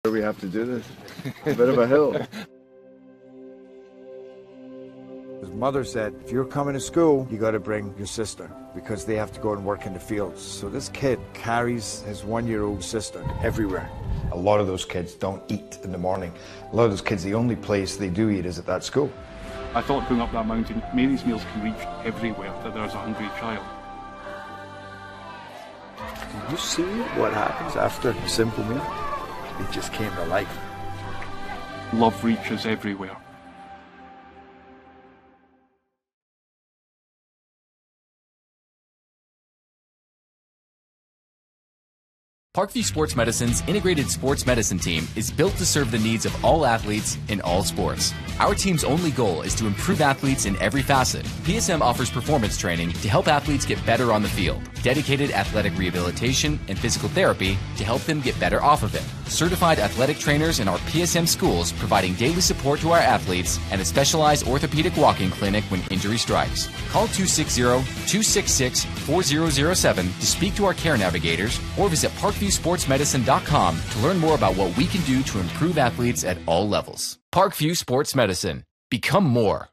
We have to do this. A bit of a hill. His mother said, if you're coming to school, you got to bring your sister because they have to go and work in the fields. So this kid carries his 1-year-old sister everywhere. A lot of those kids don't eat in the morning. A lot of those kids, the only place they do eat is at that school. I thought going up that mountain, Mary's meals can reach everywhere that there's a hungry child. Do you see what happens after a simple meal? It just came to life. Love reaches everywhere. Parkview Sports Medicine's integrated sports medicine team is built to serve the needs of all athletes in all sports. Our team's only goal is to improve athletes in every facet. PSM offers performance training to help athletes get better on the field, dedicated athletic rehabilitation and physical therapy to help them get better off of it, certified athletic trainers in our PSM schools providing daily support to our athletes, and a specialized orthopedic walking clinic when injury strikes. Call 260-266-4007 to speak to our care navigators or visit ParkviewSportsMedicine.com to learn more about what we can do to improve athletes at all levels. Parkview Sports Medicine. Become more.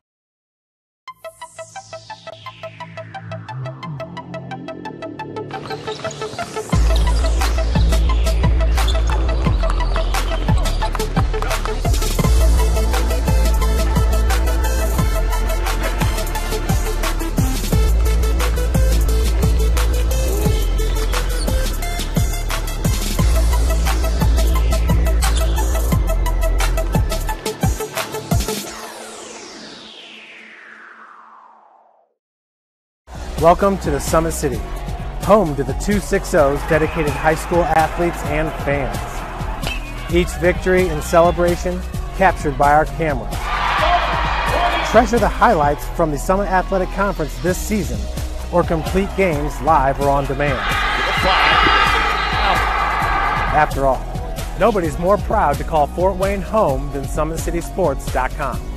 Welcome to the Summit City, home to the 260's dedicated high school athletes and fans. Each victory and celebration captured by our cameras. Treasure the highlights from the Summit Athletic Conference this season or complete games live or on demand. After all, nobody's more proud to call Fort Wayne home than SummitCitySports.com.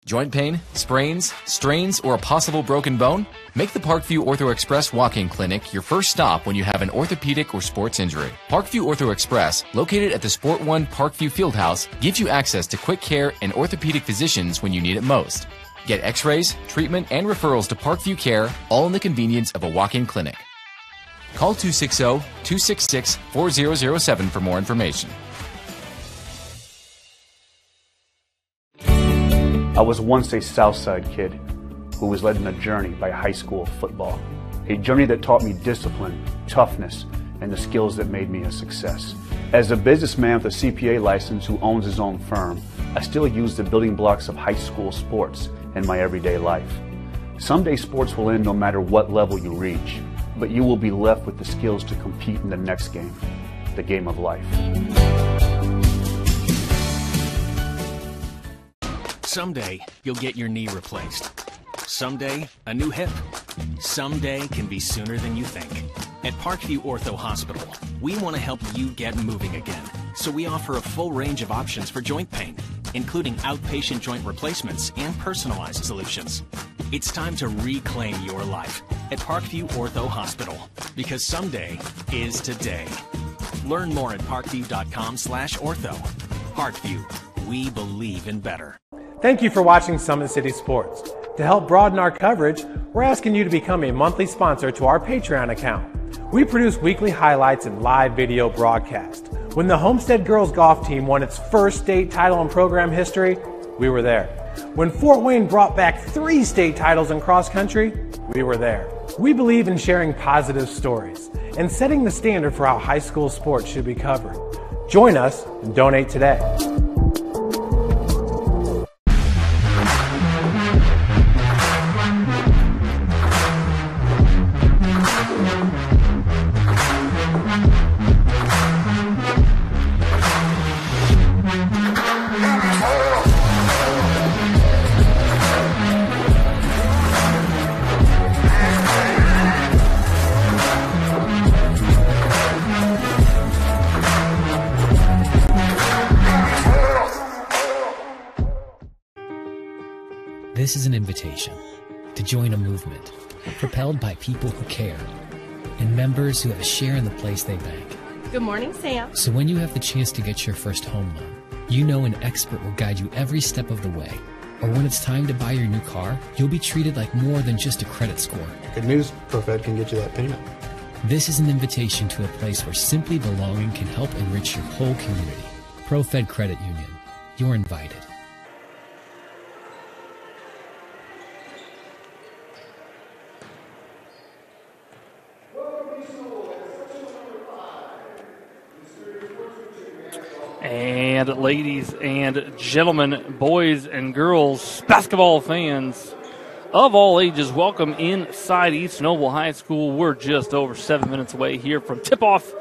Joint pain, sprains, strains, or a possible broken bone? Make the Parkview Ortho Express walk-in clinic your first stop when you have an orthopedic or sports injury. Parkview Ortho Express, located at the Sport One Parkview Fieldhouse, gives you access to quick care and orthopedic physicians when you need it most. Get x-rays, treatment, and referrals to Parkview Care, all in the convenience of a walk-in clinic. Call 260-266-4007 for more information. I was once a Southside kid who was led on a journey by high school football. A journey that taught me discipline, toughness, and the skills that made me a success. As a businessman with a CPA license who owns his own firm, I still use the building blocks of high school sports in my everyday life. Someday sports will end no matter what level you reach, but you will be left with the skills to compete in the next game, the game of life. Someday, you'll get your knee replaced. Someday, a new hip. Someday can be sooner than you think. At Parkview Ortho Hospital, we want to help you get moving again. So we offer a full range of options for joint pain, including outpatient joint replacements and personalized solutions. It's time to reclaim your life at Parkview Ortho Hospital, because someday is today. Learn more at parkview.com/ortho. Parkview, we believe in better. Thank you for watching Summit City Sports. To help broaden our coverage, we're asking you to become a monthly sponsor to our Patreon account. We produce weekly highlights and live video broadcast. When the Homestead Girls Golf Team won its first state title in program history, we were there. When Fort Wayne brought back 3 state titles in cross country, we were there. We believe in sharing positive stories and setting the standard for how high school sports should be covered. Join us and donate today. This is an invitation to join a movement propelled by people who care and members who have a share in the place they bank. Good morning, Sam. So when you have the chance to get your first home loan, you know an expert will guide you every step of the way. Or when it's time to buy your new car, you'll be treated like more than just a credit score. Good news, ProFed can get you that payment. This is an invitation to a place where simply belonging can help enrich your whole community. ProFed Credit Union. You're invited. And ladies and gentlemen, boys and girls, basketball fans of all ages, welcome inside East Noble High School. We're just over 7 minutes away here from tip-off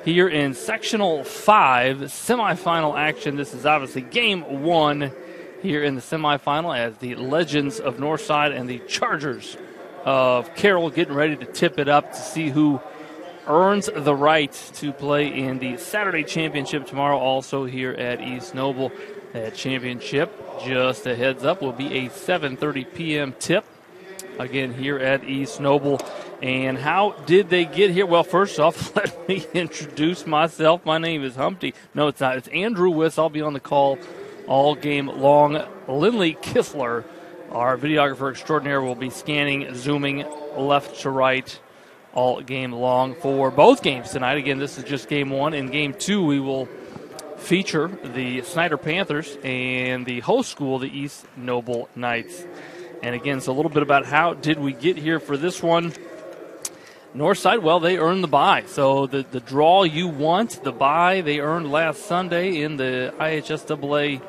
here in Sectional 5, semifinal action. This is obviously game 1 here in the semifinal as the Legends of Northside and the Chargers of Carroll getting ready to tip it up to see who earns the right to play in the Saturday championship tomorrow, also here at East Noble. That championship, just a heads up, will be a 7:30 p.m. tip, again, here at East Noble. And how did they get here? Well, first off, let me introduce myself. My name is Humpty. No, it's not. It's Andrew Wiss. I'll be on the call all game long. Lindley Kissler, our videographer extraordinaire, will be scanning, zooming left to right all game long for both games tonight. Again, this is just game 1. In game 2, we will feature the Snyder Panthers and the host school, the East Noble Knights. And again, so a little bit about how did we get here for this one. Northside, well, they earned the bye. So the draw you want, the bye they earned last Sunday in the IHSAA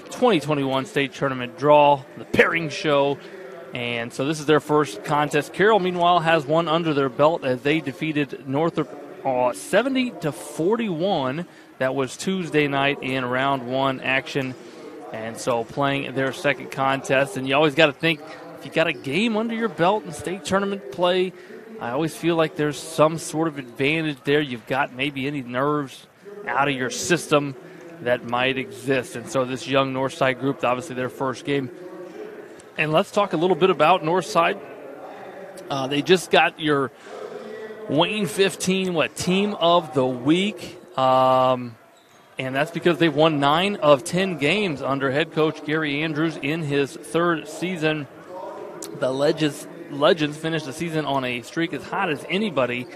2021 state tournament draw, the pairing show. And so this is their first contest. Carroll, meanwhile, has one under their belt as they defeated Northrop 70-41. That was Tuesday night in round 1 action. And so playing their second contest. And you always got to think, if you got a game under your belt in state tournament play, I always feel like there's some sort of advantage there. You've got maybe any nerves out of your system that might exist. And so this young Northside group, obviously their first game. And let's talk a little bit about Northside. They just got your Wayne 15, Team of the Week. And that's because they've won 9 of 10 games under head coach Gary Andrews in his 3rd season. The Legends finished the season on a streak as hot as anybody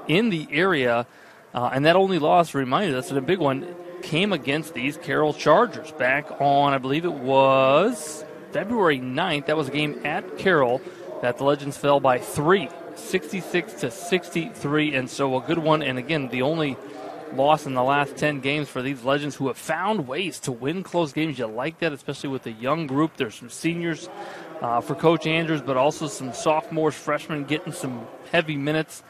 in the area. And that only loss, reminded us, and a big one, came against these Carroll Chargers back on, I believe it was February 9th. That was a game at Carroll that the Legends fell by 3, 66-63, and so a good one. And again, the only loss in the last 10 games for these Legends, who have found ways to win close games. You like that, especially with a young group. There's some seniors for Coach Andrews, but also some sophomores, freshmen getting some heavy minutes.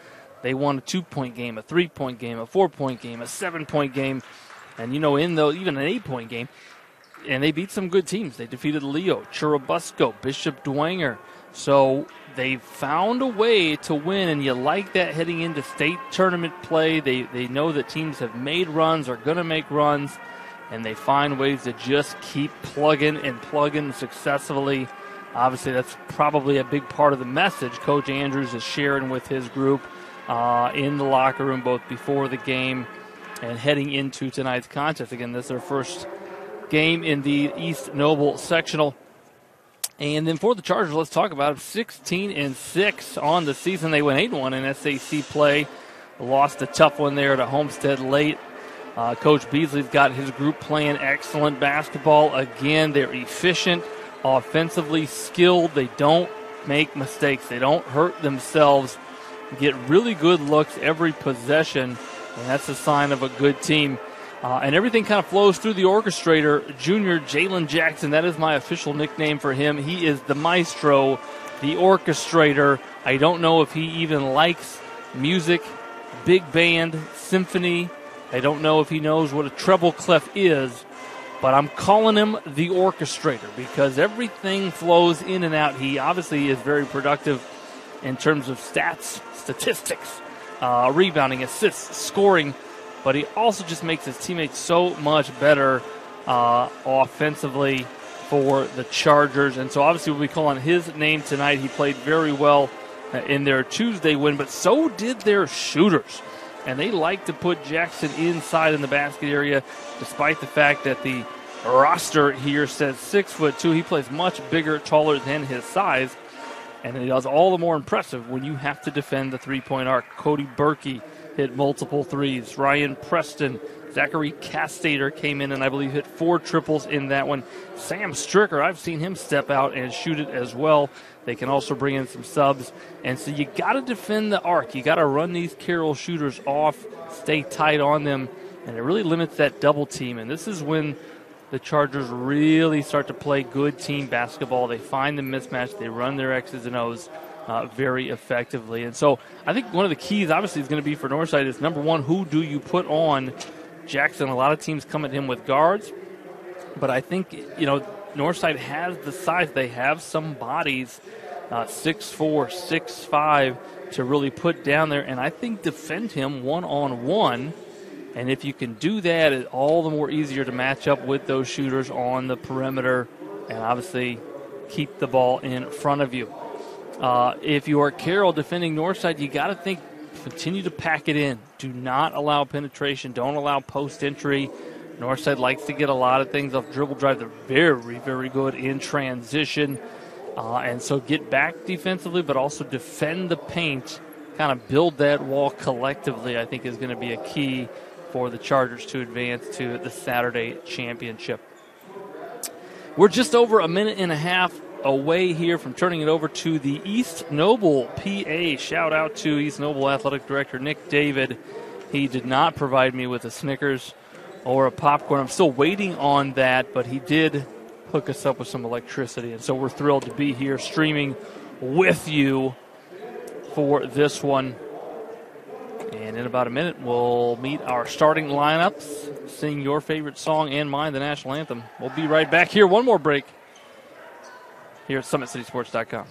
They won a 2-point game, a 3-point game, a 4-point game, a 7-point game, and even an 8-point game. And they beat some good teams. They defeated Leo, Churubusco, Bishop Dwenger. So they found a way to win, and you like that heading into state tournament play. They know that teams have made runs, are going to make runs, and they find ways to just keep plugging successfully. Obviously, that's probably a big part of the message Coach Andrews is sharing with his group in the locker room, both before the game and heading into tonight's contest. Again, this is their first game in the East Noble sectional. And then for the Chargers, let's talk about it. 16-6 on the season. They went 8-1 in SAC play. Lost a tough one there to Homestead late. Coach Beasley's got his group playing excellent basketball. Again, they're efficient, offensively skilled. They don't make mistakes. They don't hurt themselves. Get really good looks every possession, and that's a sign of a good team. And everything kind of flows through the orchestrator, junior Jalen Jackson. That is my official nickname for him. He is the maestro, the orchestrator. I don't know if he even likes music, big band, symphony. I don't know if he knows what a treble clef is, but I'm calling him the orchestrator because everything flows in and out. He obviously is very productive in terms of stats, statistics, rebounding, assists, scoring, but he also just makes his teammates so much better offensively. for the Chargers. And so obviously we'll be calling his name tonight. He played very well in their Tuesday win, but so did their shooters. And they like to put Jackson inside in the basket area, despite the fact that the roster here says 6'2". He plays much bigger, taller than his size. And it is all the more impressive when you have to defend the three-point arc. Cody Berkey hit multiple threes. Ryan Preston, Zachary Castater came in and I believe hit 4 triples in that one. Sam Stricker, I've seen him step out and shoot it as well. They can also bring in some subs. And so you got to defend the arc. You got to run these Carroll shooters off, stay tight on them, and it really limits that double team. And this is when the Chargers really start to play good team basketball. They find the mismatch. They run their X's and O's very effectively. And so I think one of the keys, obviously, is going to be for Northside is, number one, who do you put on Jackson? A lot of teams come at him with guards. But I think, Northside has the size. They have some bodies, 6'4", 6'5", to really put down there. And I think defend him one-on-one. And if you can do that, it's all the more easier to match up with those shooters on the perimeter and obviously keep the ball in front of you. If you are Carroll defending Northside, you got to continue to pack it in. Do not allow penetration. Don't allow post entry. Northside likes to get a lot of things off dribble drive. They're very, very good in transition. And so get back defensively, but also defend the paint. Kind of build that wall collectively, I think, is going to be a key for the Chargers to advance to the Saturday championship. We're just over a minute and a half away here from turning it over to the East Noble PA. Shout out to East Noble Athletic Director Nick David. He did not provide me with a Snickers or a popcorn. I'm still waiting on that, but he did hook us up with some electricity. And so we're thrilled to be here streaming with you for this one. And in about a minute, we'll meet our starting lineups, sing your favorite song and mine, the national anthem. We'll be right back here. One more break here at SummitCitySports.com.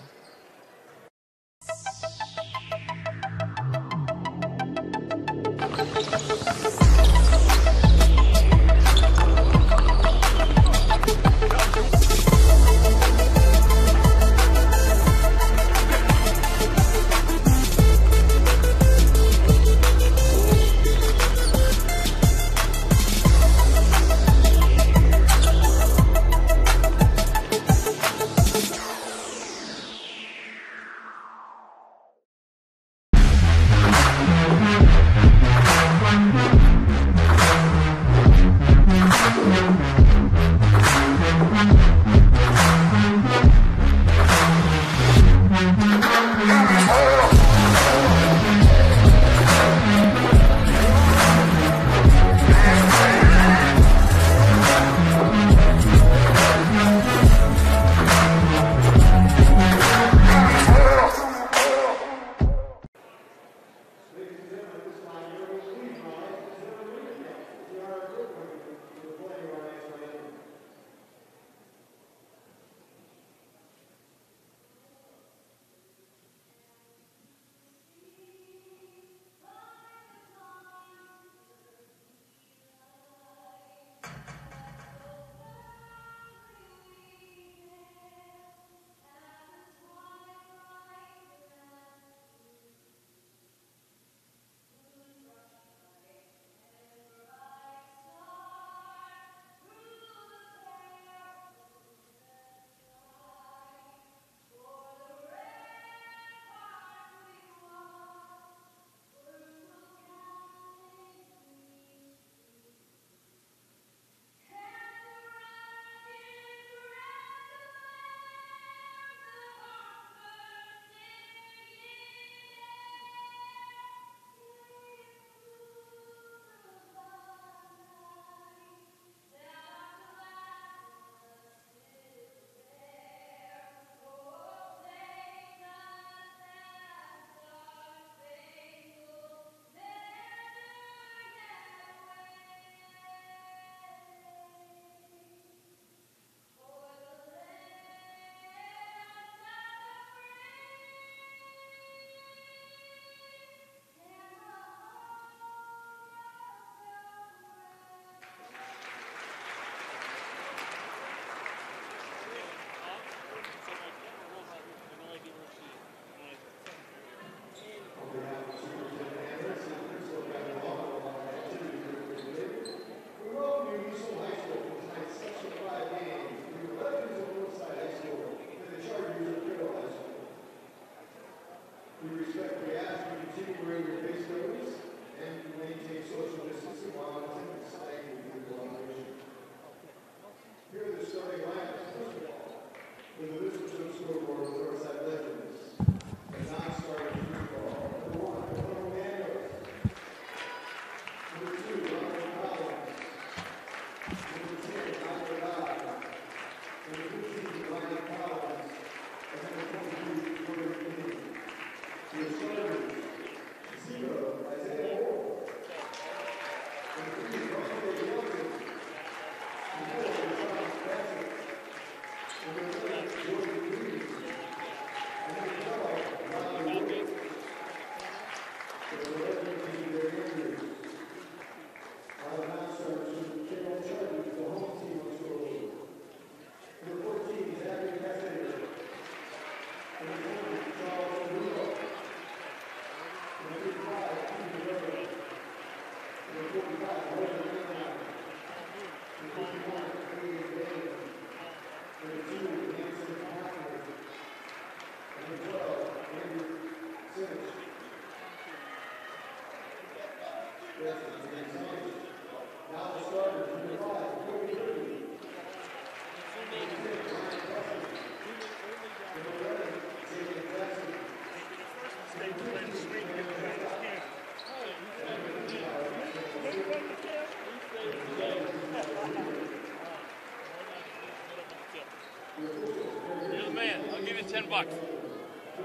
You're the man. I'll give you $10.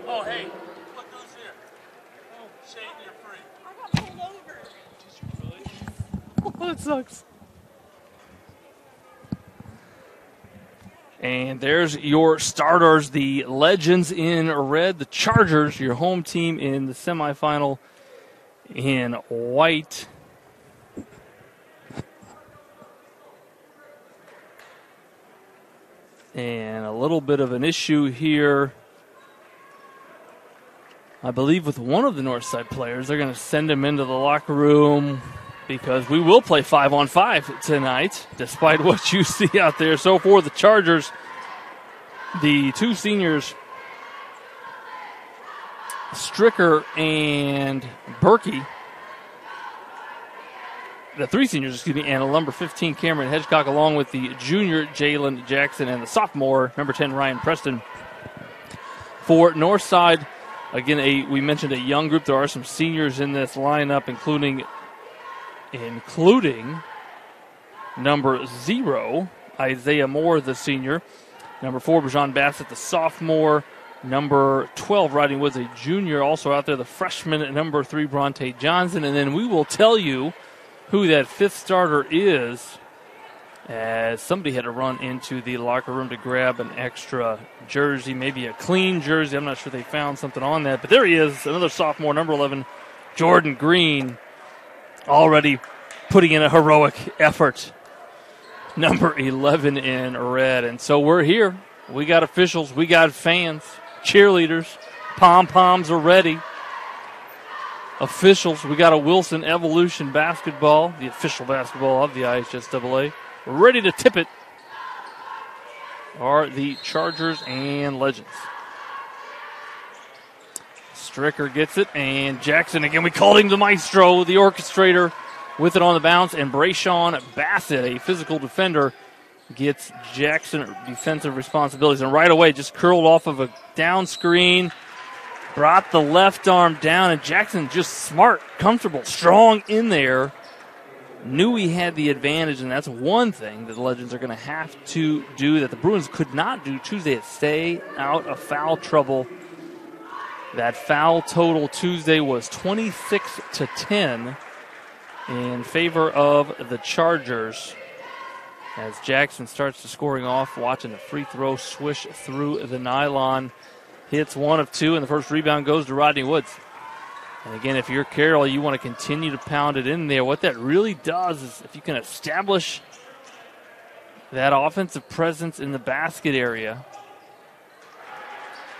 Oh, hey, look who's here. Oh, Shane, you're free. I got pulled over. Really? Oh, that sucks. And there's your starters, the Legends in red, the Chargers, your home team in the semifinal in white. And a little bit of an issue here, I believe, with one of the Northside players. They're going to send him into the locker room because we will play 5-on-5 tonight, despite what you see out there. So for the Chargers, the two seniors, Stricker and Berkey, the three seniors, and the number 15, Cameron Hedgecock, along with the junior, Jalen Jackson, and the sophomore, number 10, Ryan Preston. For Northside, again, we mentioned a young group. There are some seniors in this lineup, including number 0, Isaiah Moore, the senior. Number 4, Brajon Bassett, the sophomore. Number 12, Rodney Woods, a junior, also out there. The freshman, number 3, Bronte Johnson. And then we will tell you who that fifth starter is, as somebody had to run into the locker room to grab an extra jersey, maybe a clean jersey. I'm not sure they found something on that. But there he is, another sophomore, number 11, Jordan Green, already putting in a heroic effort. Number 11 in red. And so we're here. We got officials. We got fans, cheerleaders. Pom-poms are ready. Officials. We got a Wilson Evolution basketball, the official basketball of the IHSAA. Ready to tip it are the Chargers and Legends. Stricker gets it, and Jackson, again, we called him the maestro, the orchestrator, with it on the bounce, and Brayshawn Bassett, a physical defender, gets Jackson defensive responsibilities. And right away, just curled off of a down screen, brought the left arm down, and Jackson just smart, comfortable, strong in there. Knew he had the advantage, and that's one thing that the Legends are going to have to do that the Bruins could not do Tuesday, stay out of foul trouble. That foul total Tuesday was 26-10 in favor of the Chargers, as Jackson starts the scoring off, watching the free throw swish through the nylon. Hits 1 of 2, and the first rebound goes to Rodney Woods. And again, if you're Carroll, you want to continue to pound it in there. What that really does is if you can establish that offensive presence in the basket area,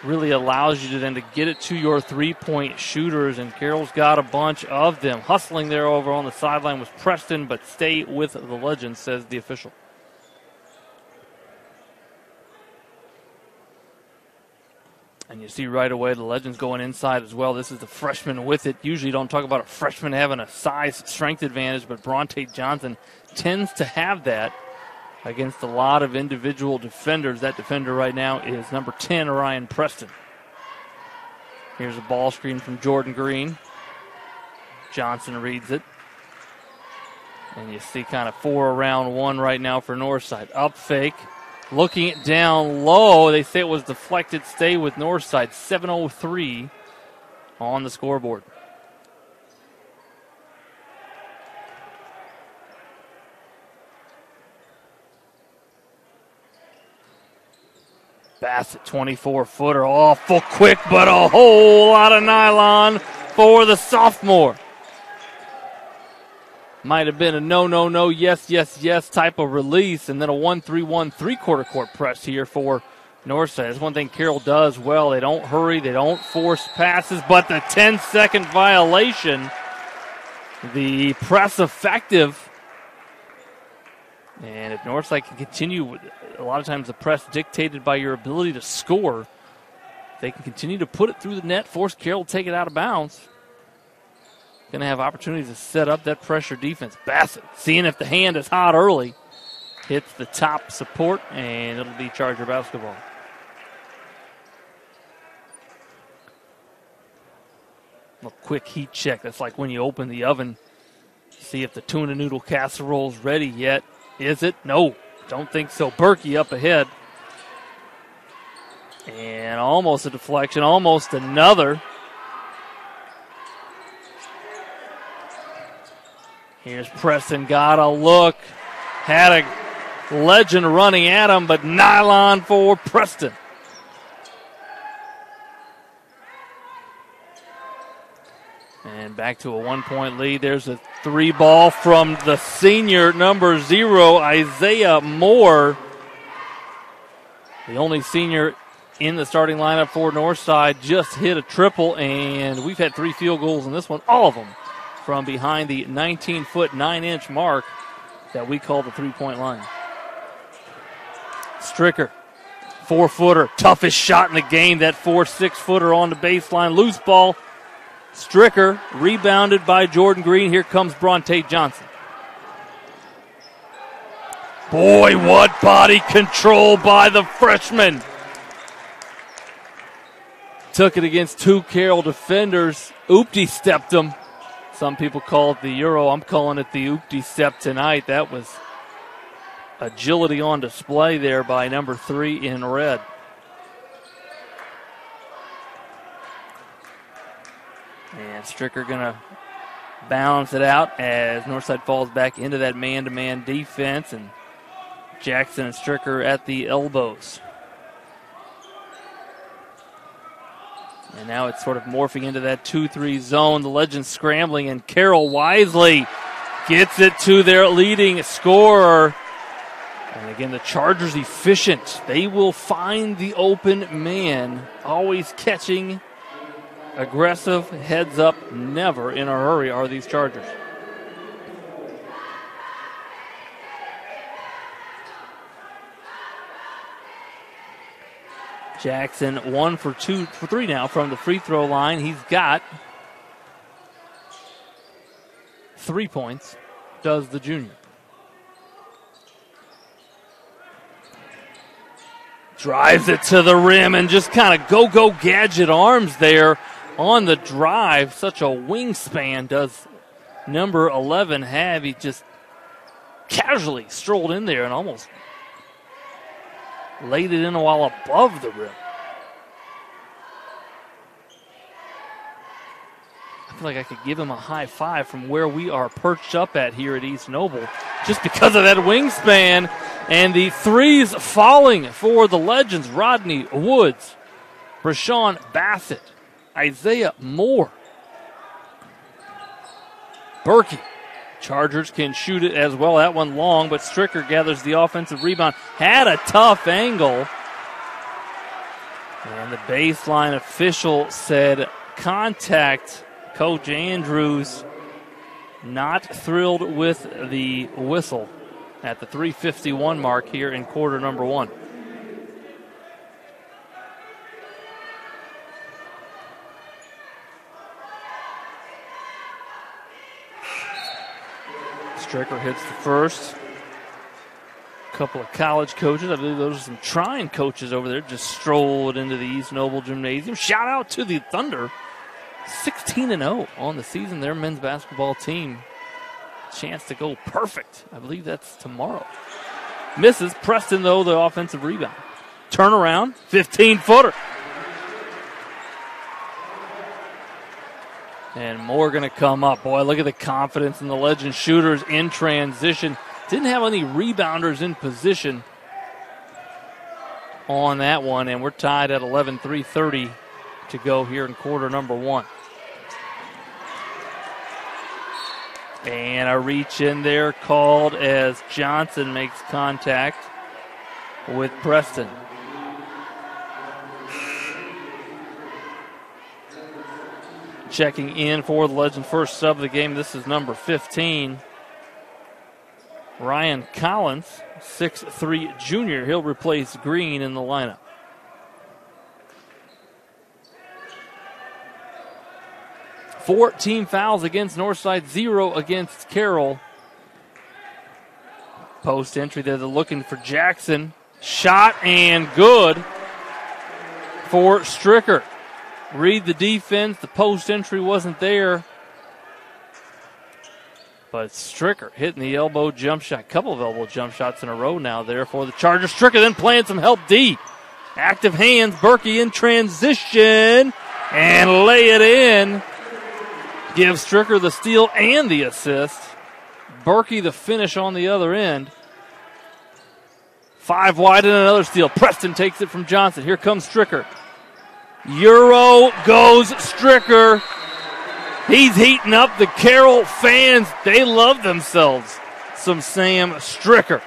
really allows you to then to get it to your three-point shooters, and Carroll's got a bunch of them. Hustling there over on the sideline was Preston, but stay with the Legends, says the official. And you see right away the Legends going inside as well. This is the freshman with it. Usually you don't talk about a freshman having a size strength advantage, but Bronte Johnson tends to have that. against a lot of individual defenders. That defender right now is number 10, Ryan Preston. Here's a ball screen from Jordan Green. Johnson reads it. And you see kind of 4 around 1 right now for Northside. Up fake. Looking it down low. They say it was deflected. Stay with Northside. 7:03 on the scoreboard. Bassett, 24-footer, awful quick, but a whole lot of nylon for the sophomore. Might have been a no, yes type of release, and then a 1-3-1 three-quarter court press here for Northside. That's one thing Carroll does well. They don't hurry, they don't force passes, but the 10-second violation, the press effective. And if Northside can continue, a lot of times the press dictated by your ability to score, they can continue to put it through the net, force Carroll to take it out of bounds. Going to have opportunities to set up that pressure defense. Bassett, seeing if the hand is hot early, hits the top support, and it'll be Charger basketball. A quick heat check. That's like when you open the oven, see if the tuna noodle casserole's ready yet. Is it? No, don't think so. Berkey up ahead. And almost a deflection, almost another. Here's Preston, got a look. Had a legend running at him, but nylon for Preston. And back to a 1-point lead. There's a 3-ball from the senior, number 0, Isaiah Moore. The only senior in the starting lineup for Northside, just hit a triple, and we've had 3 field goals in this one, all of them from behind the 19-foot, 9-inch mark that we call the three-point line. Stricker, 4-footer, toughest shot in the game, that 4-6-footer on the baseline, loose ball. Stricker rebounded by Jordan Green. Here comes Bronte Johnson. Boy, what body control by the freshman. Took it against 2 Carroll defenders. Oopty stepped him. Some people call it the Euro. I'm calling it the Oopty step tonight. That was agility on display there by number 3 in red. And Stricker going to balance it out as Northside falls back into that man-to-man defense, and Jackson and Stricker at the elbows. And now it's sort of morphing into that 2-3 zone. The Legends scrambling, and Carroll wisely gets it to their leading scorer. And again, the Chargers efficient. They will find the open man, always catching. Aggressive, heads up, never in a hurry are these Chargers. Jackson 1 for 3 now from the free throw line. He's got 3 points, does the junior. Drives it to the rim and just kind of go-go gadget arms there on the drive. Such a wingspan does number 11 have. He just casually strolled in there and almost laid it in while above the rim. I feel like I could give him a high five from where we are perched up at here at East Noble just because of that wingspan. And the threes falling for the Legends. Rodney Woods, Rashawn Bassett, Isaiah Moore, Berkey. Chargers can shoot it as well. That one long, but Stricker gathers the offensive rebound. Had a tough angle. And the baseline official said contact. Coach Andrews not thrilled with the whistle at the 3:51 mark here in quarter number 1. Stricker hits the first. couple of college coaches. I believe those are some Trine coaches over there. Just strolled into the East Noble Gymnasium. Shout out to the Thunder. 16-0 on the season. Their men's basketball team. Chance to go perfect. I believe that's tomorrow. Misses. Preston, though, the offensive rebound. Turnaround. 15-footer. And more going to come up. Boy, look at the confidence in the Legend shooters in transition. Didn't have any rebounders in position on that one. And we're tied at 11, 3:30 to go here in quarter number one. And a reach in there called as Johnson makes contact with Preston. Checking in for the Legend first sub of the game. This is number 15. Ryan Collins, 6'3" junior. He'll replace Green in the lineup. Four team fouls against Northside, 0 against Carroll. Post entry there, they're looking for Jackson. Shot and good for Stricker. Read the defense. The post entry wasn't there. But Stricker hitting the elbow jump shot. Couple of elbow jump shots in a row now there for the Chargers. Stricker then playing some help D. Active hands. Berkey in transition. And lay it in. Gives Stricker the steal and the assist. Berkey the finish on the other end. 5 wide and another steal. Preston takes it from Johnson. Here comes Stricker. Euro goes Stricker. He's heating up. The Carroll fans, they love themselves some Sam Stricker.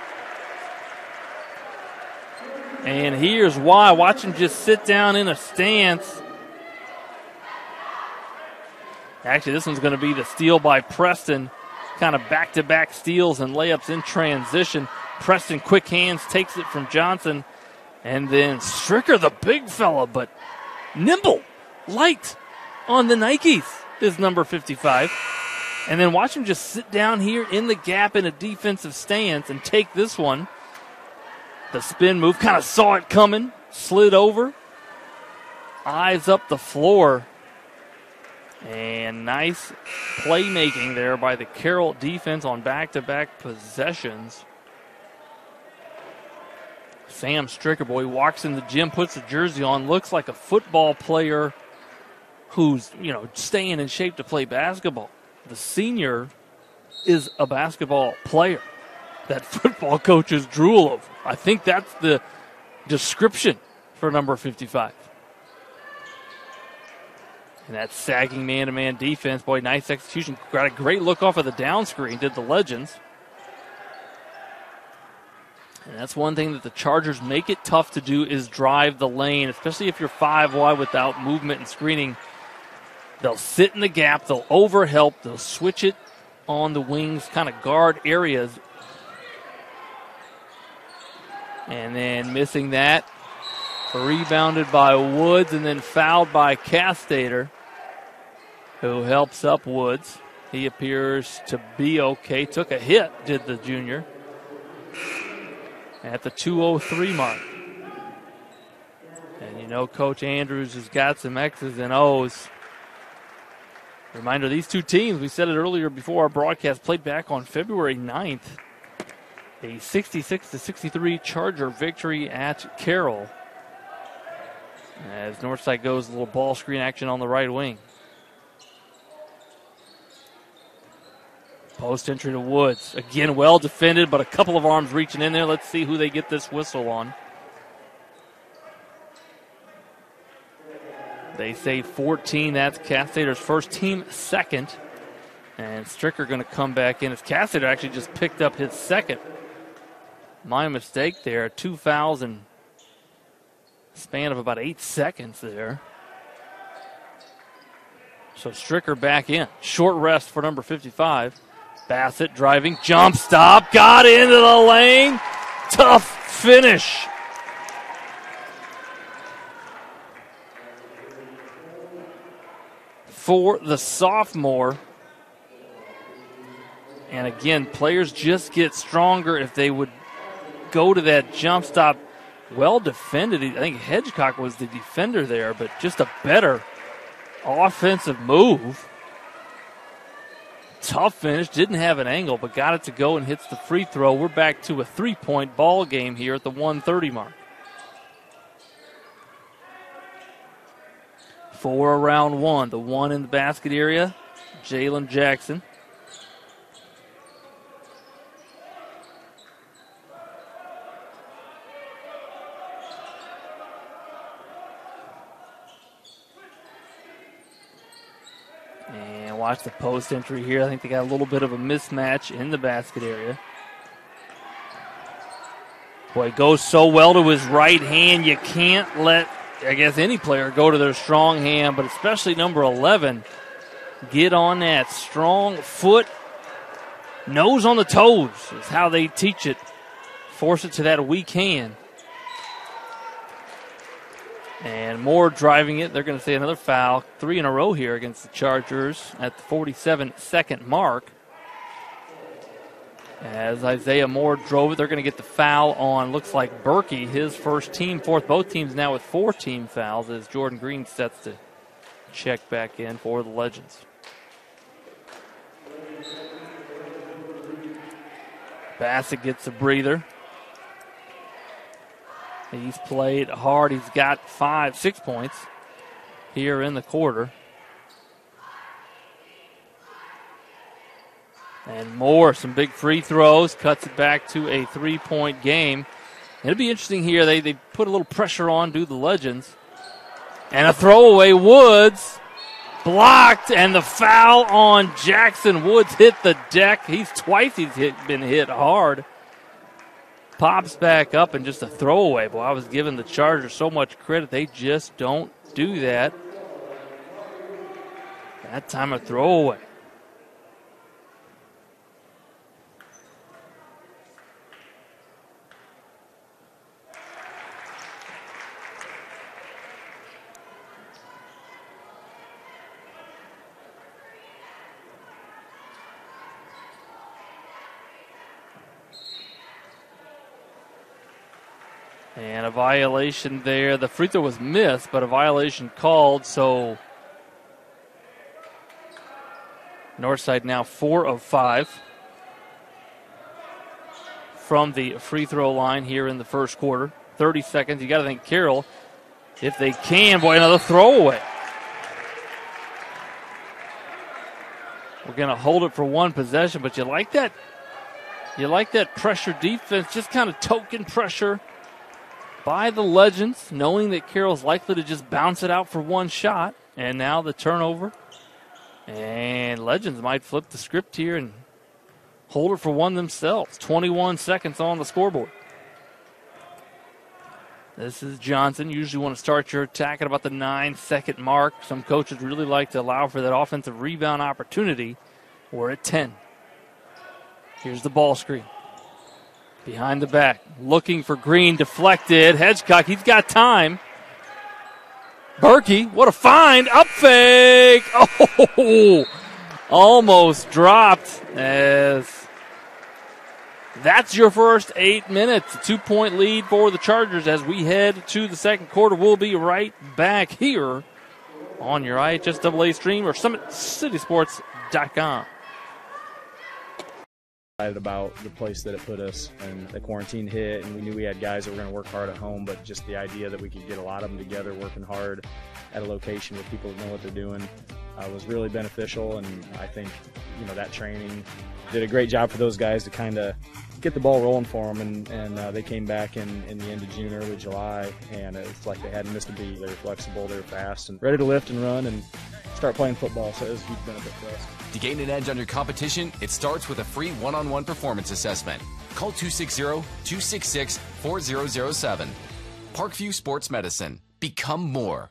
And here's why. Watch him just sit down in a stance. Actually, this one's going to be the steal by Preston. Kind of back-to-back steals and layups in transition. Preston, quick hands, takes it from Johnson. And then Stricker, the big fella, but nimble, light on the Nikes is number 55. And then watch him just sit down here in the gap in a defensive stance and take this one. The spin move, kind of saw it coming, slid over. Eyes up the floor. And nice playmaking there by the Carroll defense on back-to-back possessions. Sam Stricker, boy, walks in the gym, puts the jersey on, looks like a football player who's, staying in shape to play basketball. The senior is a basketball player that football coaches drool over. I think that's the description for number 55. And that sagging man-to-man defense, boy, nice execution. Got a great look off of the down screen, did the Legends. And that's one thing that the Chargers make it tough to do is drive the lane, especially if you're 5 wide without movement and screening. They'll sit in the gap, they'll overhelp, they'll switch it on the wings, kind of guard areas. And then missing that. Rebounded by Woods and then fouled by Castater, who helps up Woods. He appears to be okay. Took a hit, did the junior, at the 2:03 mark. And Coach Andrews has got some X's and O's. Reminder, these two teams, we said it earlier before our broadcast, played back on February 9th. A 66-63 Charger victory at Carroll. As Northside goes, a little ball screen action on the right wing. Post entry to Woods. Again, well defended, but a couple of arms reaching in there. Let's see who they get this whistle on. They say 14. That's Castater's first, team second. And Stricker going to come back in as Castater actually just picked up his second. My mistake there. 2 fouls in span of about 8 seconds there. So Stricker back in. Short rest for number 55. Bassett driving, jump stop, got into the lane. Tough finish. For the sophomore. And again, players just get stronger if they would go to that jump stop. Well defended. I think Hedgecock was the defender there, but just a better offensive move. Tough finish. Didn't have an angle, but got it to go and hits the free throw. We're back to a 3-point ball game here at the 1:30 mark. 4 around 1. The 1 in the basket area, Jalen Jackson. And watch the post entry here. I think they got a little bit of a mismatch in the basket area. Boy, it goes so well to his right hand. You can't let, I guess, any player go to their strong hand, but especially number 11. Get on that strong foot. Nose on the toes is how they teach it. Force it to that weak hand. And Moore driving it. They're going to say another foul. 3 in a row here against the Chargers at the 47-second mark. As Isaiah Moore drove it, they're going to get the foul on, looks like Berkey, his first team, fourth. Both teams now with 4 team fouls as Jordan Green sets to check back in for the Legends. Bassett gets a breather. He's played hard. He's got 6 points here in the quarter. And Moore, some big free throws, cuts it back to a 3-point game. It'll be interesting here. They put a little pressure on, do the Legends. And a throwaway, Woods, blocked, and the foul on Jackson. Woods hit the deck. Twice he's been hit hard. Pops back up and just a throwaway. Boy, I was giving the Chargers so much credit. They just don't do that. That time a throwaway. And a violation there. The free throw was missed, but a violation called. So Northside now 4 of 5 from the free throw line here in the first quarter. 30 seconds. You got to think Carroll, if they can, boy, another throwaway. We're going to hold it for one possession, but you like that. You like that pressure defense, just kind of token pressure by the Legends, knowing that Carroll's likely to just bounce it out for one shot. And now the turnover. And Legends might flip the script here and hold it for one themselves. 21 seconds on the scoreboard. This is Johnson. Usually want to start your attack at about the 9-second mark. Some coaches really like to allow for that offensive rebound opportunity. We're at 10. Here's the ball screen. Behind the back, looking for Green, deflected. Hedgecock, he's got time. Berkey, what a find. Up fake. Oh, almost dropped. As that's your first 8 minutes. A 2-point lead for the Chargers as we head to the second quarter. We'll be right back here on your IHSAA stream or SummitCitySports.com. About the place that it put us, and the quarantine hit, and we knew we had guys that were going to work hard at home, but just the idea that we could get a lot of them together working hard at a location with people that know what they're doing was really beneficial. And I think that training did a great job for those guys to kind of get the ball rolling for them, and they came back in the end of June, early July, and it's like they hadn't missed a beat. They were flexible, they were fast, and ready to lift and run and start playing football, so it was a huge benefit for us. To gain an edge on your competition, it starts with a free one-on-one performance assessment. Call 260-266-4007. Parkview Sports Medicine. Become more.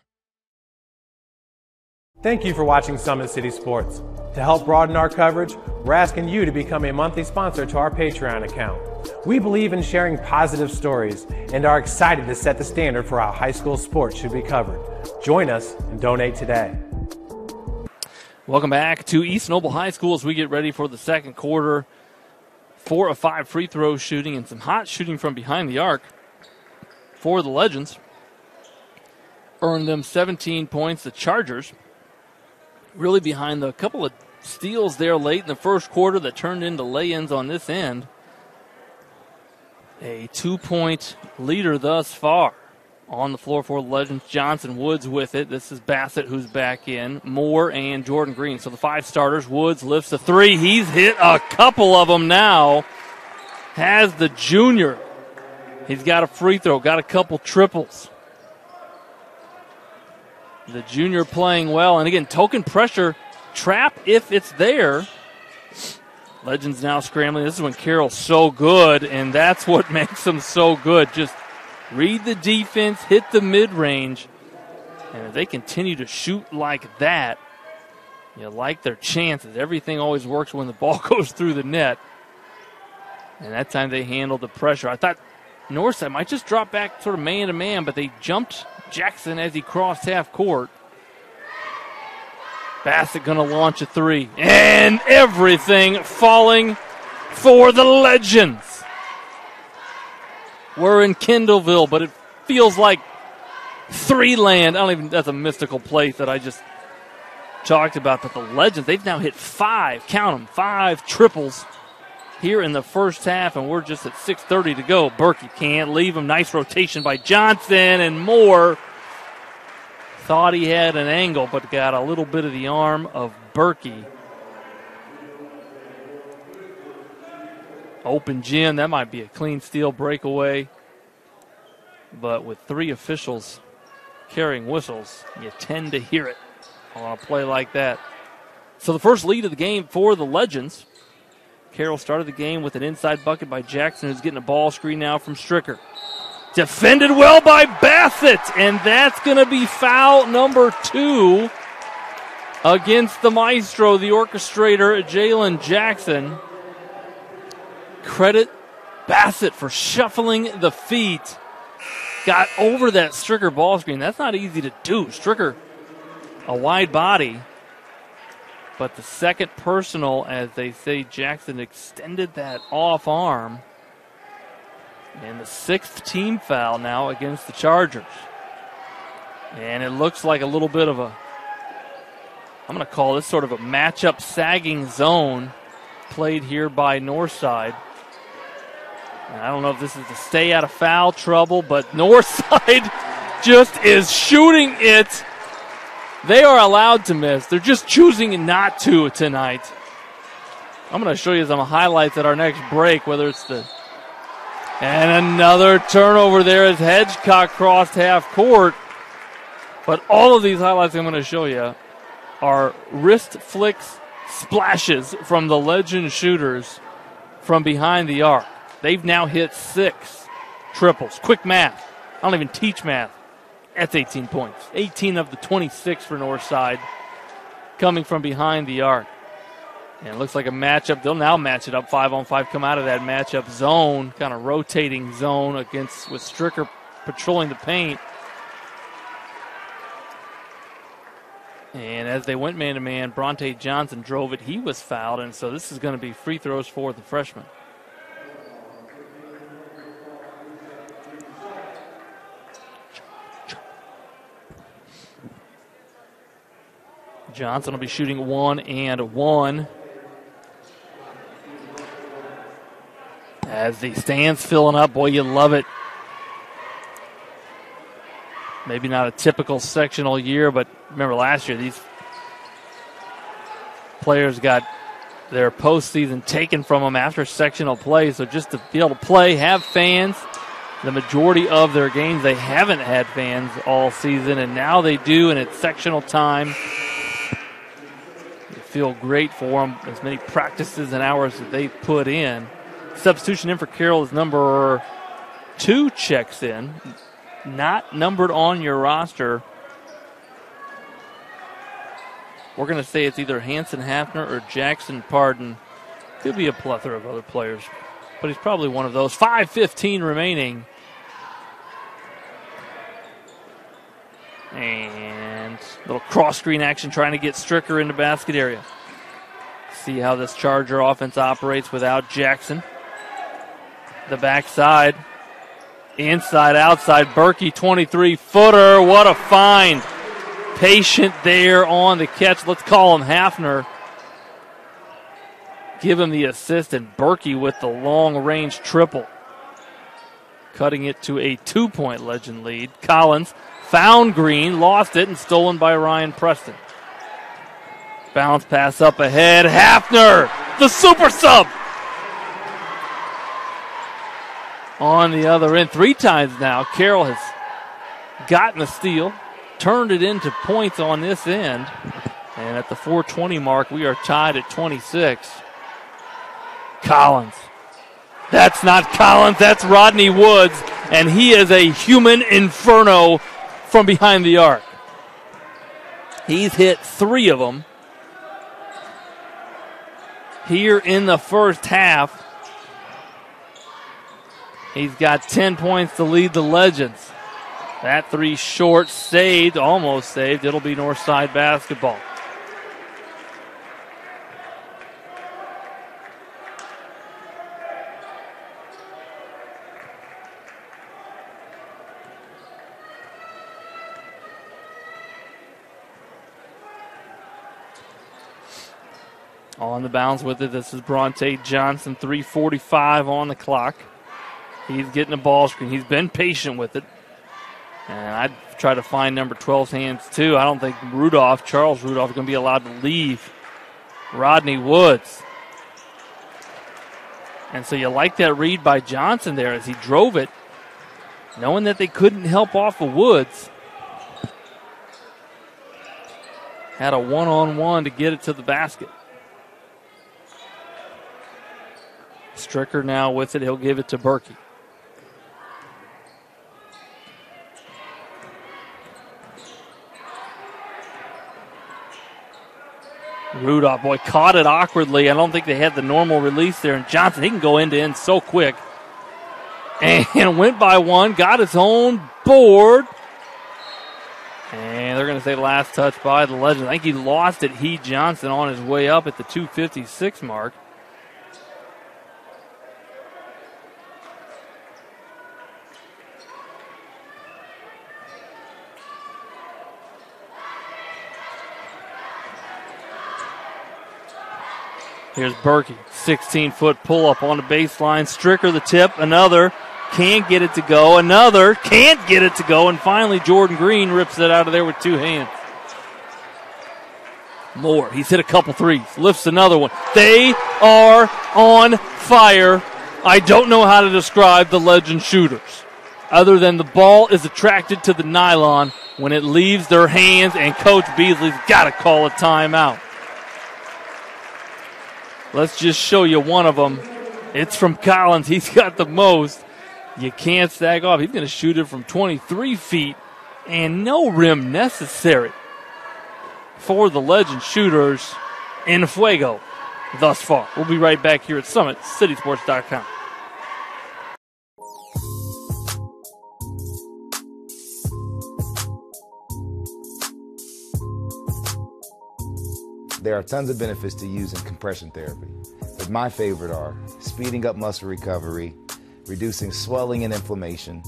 Thank you for watching Summit City Sports. To help broaden our coverage, we're asking you to become a monthly sponsor to our Patreon account. We believe in sharing positive stories and are excited to set the standard for how high school sports should be covered. Join us and donate today. Welcome back to East Noble High School as we get ready for the second quarter. 4 of 5 free throws shooting and some hot shooting from behind the arc for the Legends. Earned them 17 points. The Chargers really behind the couple of steals there late in the first quarter that turned into lay-ins on this end. A 2-point leader thus far on the floor for the Legends. Johnson, Woods with it. This is Bassett who's back in. Moore and Jordan Green. So the 5 starters. Woods lifts the 3. He's hit a couple of them now. Has the junior. He's got a free throw. Got a couple triples. The junior playing well. And again, token pressure trap if it's there. Legends now scrambling. This is when Carroll's so good, and that's what makes them so good. Just read the defense, hit the mid-range, and if they continue to shoot like that, you like their chances. Everything always works when the ball goes through the net. And that time they handled the pressure. I thought Northside might just drop back sort of man-to-man, but they jumped Jackson as he crossed half court. Bassett going to launch a 3. And everything falling for the Legends. We're in Kendallville, but it feels like 3 land. That's a mystical place that I just talked about. But the Legends, they've now hit 5, count them, 5 triples here in the first half, and we're just at 6:30 to go. Berkey can't leave him. Nice rotation by Johnson, and Moore thought he had an angle, but got a little bit of the arm of Berkey. Open gym, that might be a clean steal breakaway. But with 3 officials carrying whistles, you tend to hear it on a play like that. So the first lead of the game for the Legends. Carroll started the game with an inside bucket by Jackson, who's getting a ball screen now from Stricker. Defended well by Bassett, and that's going to be foul number 2 against the maestro, the orchestrator, Jalen Jackson. Credit Bassett for shuffling the feet. Got over that Stricker ball screen. That's not easy to do. Stricker, a wide body. But the second personal, as they say, Jackson extended that off arm. And the 6th team foul now against the Chargers. And it looks like a little bit of a, I'm going to call this sort of a matchup sagging zone played here by Northside. And I don't know if this is to stay out of foul trouble, but Northside just is shooting it. They are allowed to miss. They're just choosing not to tonight. I'm going to show you some highlights at our next break, whether it's the... And another turnover there as Hedgecock crossed half court. But all of these highlights I'm going to show you are wrist flicks, splashes from the Legend shooters from behind the arc. They've now hit 6 triples. Quick math. I don't even teach math. That's 18 points. 18 of the 26 for Northside coming from behind the arc. And it looks like a matchup. They'll now match it up 5-on-5, come out of that matchup zone, kind of rotating zone with Stricker patrolling the paint. And as they went man-to-man, Bronte Johnson drove it. He was fouled, and so this is going to be free throws for the freshman. Johnson will be shooting 1 and 1. As the stands filling up, boy, you love it. Maybe not a typical sectional year, but remember last year, these players got their postseason taken from them after sectional play. So just to be able to play, have fans, the majority of their games, they haven't had fans all season, and now they do, and it's sectional time. You feel great for them, as many practices and hours that they put in. Substitution in for Carroll is number 2 checks in. Not numbered on your roster. We're going to say it's either Hanson Hafner or Jackson Pardon. Could be a plethora of other players, but he's probably one of those. 5:15 remaining. And a little cross-screen action trying to get Stricker into basket area. See how this Charger offense operates without Jackson. The backside. Inside, outside. Berkey, 23-footer. What a find. Patient there on the catch. Let's call him Hafner. Give him the assist, and Berkey with the long-range triple. Cutting it to a 2-point Legend lead. Collins found Green, lost it, and stolen by Ryan Preston. Bounce pass up ahead. Hafner, the super sub. On the other end, 3 times now, Carroll has gotten a steal, turned it into points on this end, and at the 4:20 mark, we are tied at 26. Collins. That's not Collins, that's Rodney Woods, and he is a human inferno from behind the arc. He's hit 3 of them here in the first half. He's got 10 points to lead the Legends. That 3 short, saved, almost saved. It'll be Northside basketball. On the bounce with it, this is Bronte Johnson, 3:45 on the clock. He's getting a ball screen. He's been patient with it. And I'd try to find number 12's hands too. I don't think Charles Rudolph, is going to be allowed to leave Rodney Woods. And so you like that read by Johnson there as he drove it, knowing that they couldn't help off of Woods. Had a one-on-one to get it to the basket. Stricker now with it. He'll give it to Berkey. Rudolph, boy, caught it awkwardly. I don't think they had the normal release there. And Johnson, he can go end to end so quick. And went by one, got his own board. And they're going to say last touch by the Legend. I think he lost it, Johnson, on his way up at the 2:56 mark. Here's Berkey, 16-foot pull-up on the baseline. Stricker the tip, another, can't get it to go. Another, can't get it to go. And finally, Jordan Green rips it out of there with 2 hands. Moore, he's hit a couple threes, lifts another one. They are on fire. I don't know how to describe the Legend shooters, other than the ball is attracted to the nylon when it leaves their hands, and Coach Beasley's got to call a timeout. Let's just show you one of them. It's from Collins. He's got the most. You can't stack off. He's going to shoot it from 23 feet, and no rim necessary for the Legend shooters in Fuego thus far. We'll be right back here at SummitCitySports.com. There are tons of benefits to using compression therapy, but my favorite are speeding up muscle recovery, reducing swelling and inflammation,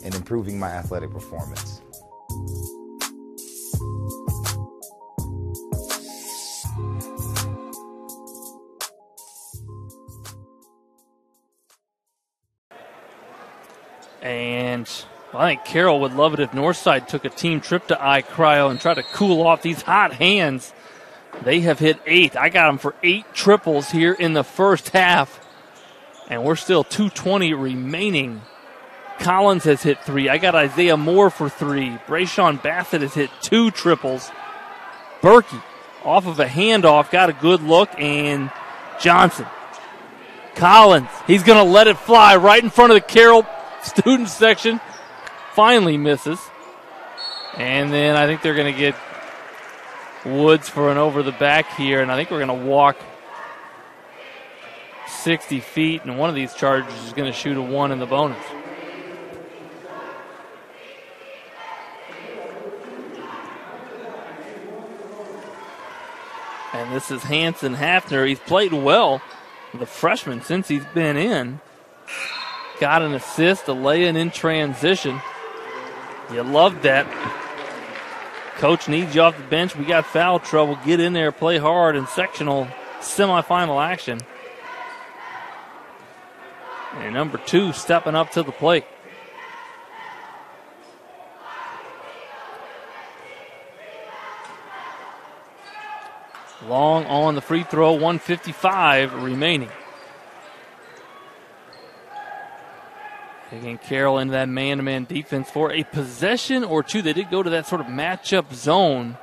and improving my athletic performance. And I think Carroll would love it if Northside took a team trip to iCryo and tried to cool off these hot hands. They have hit 8. I got them for 8 triples here in the first half. And we're still 2:20 remaining. Collins has hit 3. I got Isaiah Moore for 3. Brayshawn Bassett has hit 2 triples. Berkey, off of a handoff, got a good look. And Johnson. Collins, he's going to let it fly right in front of the Carroll student section. Finally misses. And then I think they're going to get Woods for an over the back here, and I think we're going to walk 60 feet, and one of these Chargers is going to shoot a 1 in the bonus. And this is Hanson Hafner. He's played well, the freshman, since he's been in. Got an assist, a lay-in in transition. You love that. Coach needs you off the bench. We got foul trouble. Get in there, play hard in sectional semifinal action. And number 2 stepping up to the plate. Long on the free throw, 1:55 remaining. Again, Carroll into that man-to-man defense for a possession or two. They did go to that sort of matchup zone.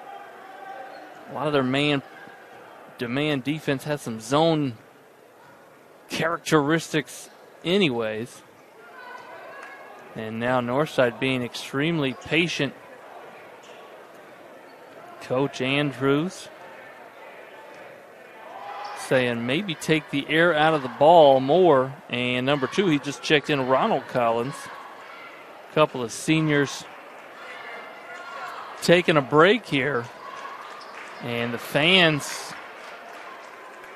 A lot of their man-to-man defense has some zone characteristics anyways. And now Northside being extremely patient. Coach Andrews saying maybe take the air out of the ball more. And number 2, he just checked in Ronald Collins. A couple of seniors taking a break here. And the fans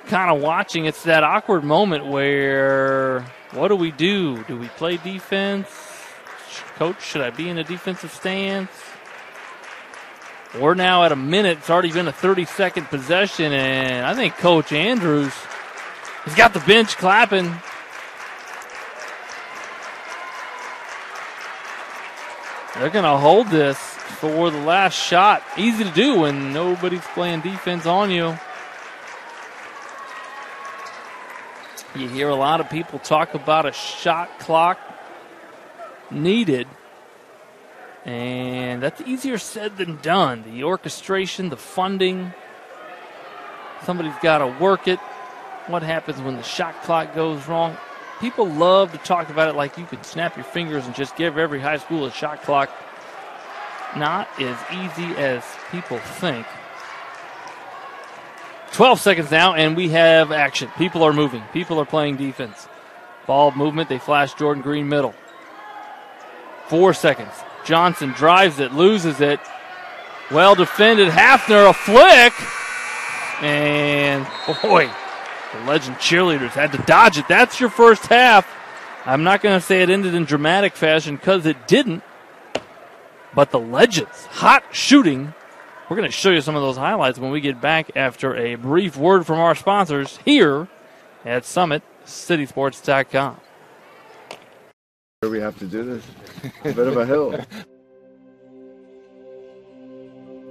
kind of watching. It's that awkward moment where, what do we do? Do we play defense? Coach, should I be in a defensive stance? We're now at a minute. It's already been a 30-second possession, and I think Coach Andrews has got the bench clapping. They're going to hold this for the last shot. Easy to do when nobody's playing defense on you. You hear a lot of people talk about a shot clock needed. And that's easier said than done. The orchestration, the funding. Somebody's got to work it. What happens when the shot clock goes wrong? People love to talk about it like you can snap your fingers and just give every high school a shot clock. Not as easy as people think. 12 seconds now, and we have action. People are moving. People are playing defense. Ball movement. They flash Jordan Green middle. 4 seconds. Johnson drives it, loses it. Well defended. Hafner, a flick. And, boy, the Legend cheerleaders had to dodge it. That's your first half. I'm not going to say it ended in dramatic fashion because it didn't. But the Legends, hot shooting. We're going to show you some of those highlights when we get back after a brief word from our sponsors here at SummitCitySports.com. We have to do this. A bit of a hill.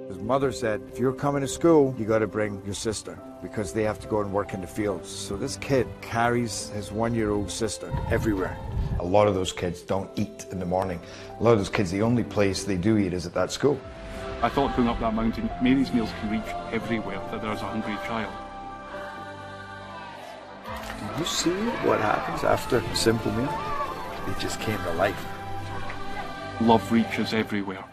His mother said, if you're coming to school, you got to bring your sister because they have to go and work in the fields. So this kid carries his 1-year-old sister everywhere. A lot of those kids don't eat in the morning. A lot of those kids, the only place they do eat is at that school. I thought going up that mountain, Mary's meals can reach everywhere that there's a hungry child. Do you see what happens after a simple meal? It just came to life. Love reaches everywhere.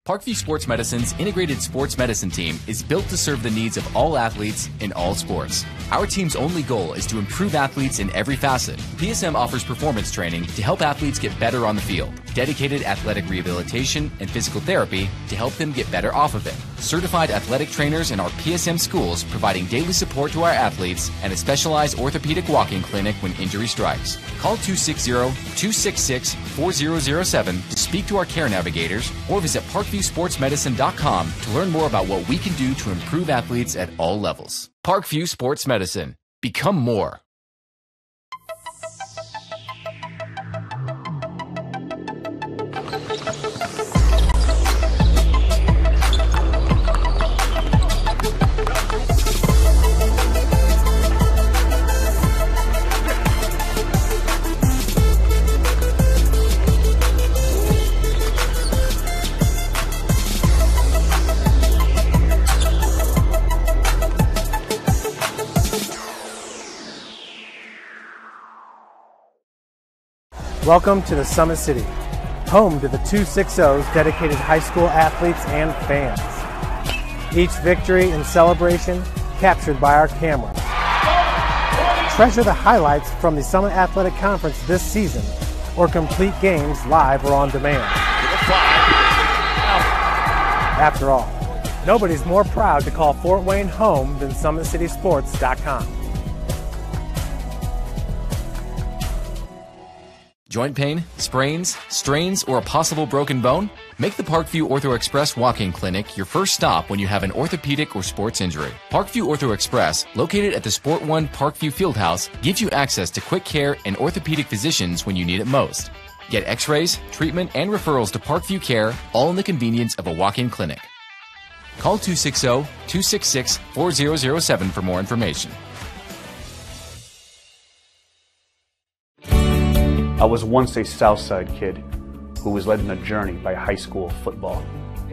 Parkview Sports Medicine's integrated sports medicine team is built to serve the needs of all athletes in all sports. Our team's only goal is to improve athletes in every facet. PSM offers performance training to help athletes get better on the field, dedicated athletic rehabilitation and physical therapy to help them get better off of it, certified athletic trainers in our PSM schools providing daily support to our athletes, and a specialized orthopedic walking clinic when injury strikes. Call 260-266-4007 to speak to our care navigators or visit ParkviewSportsMedicine.com to learn more about what we can do to improve athletes at all levels. Parkview Sports Medicine. Become more. Welcome to the Summit City, home to the 260's dedicated high school athletes and fans. Each victory and celebration captured by our camera. Treasure the highlights from the Summit Athletic Conference this season, or complete games live or on demand. After all, nobody's more proud to call Fort Wayne home than SummitCitySports.com. Joint pain, sprains, strains, or a possible broken bone? Make the Parkview Ortho Express walk-in clinic your first stop when you have an orthopedic or sports injury. Parkview Ortho Express, located at the Sport One Parkview Fieldhouse, gives you access to quick care and orthopedic physicians when you need it most. Get x-rays, treatment, and referrals to Parkview Care, all in the convenience of a walk-in clinic. Call 260-266-4007 for more information. I was once a Southside kid who was led on a journey by high school football.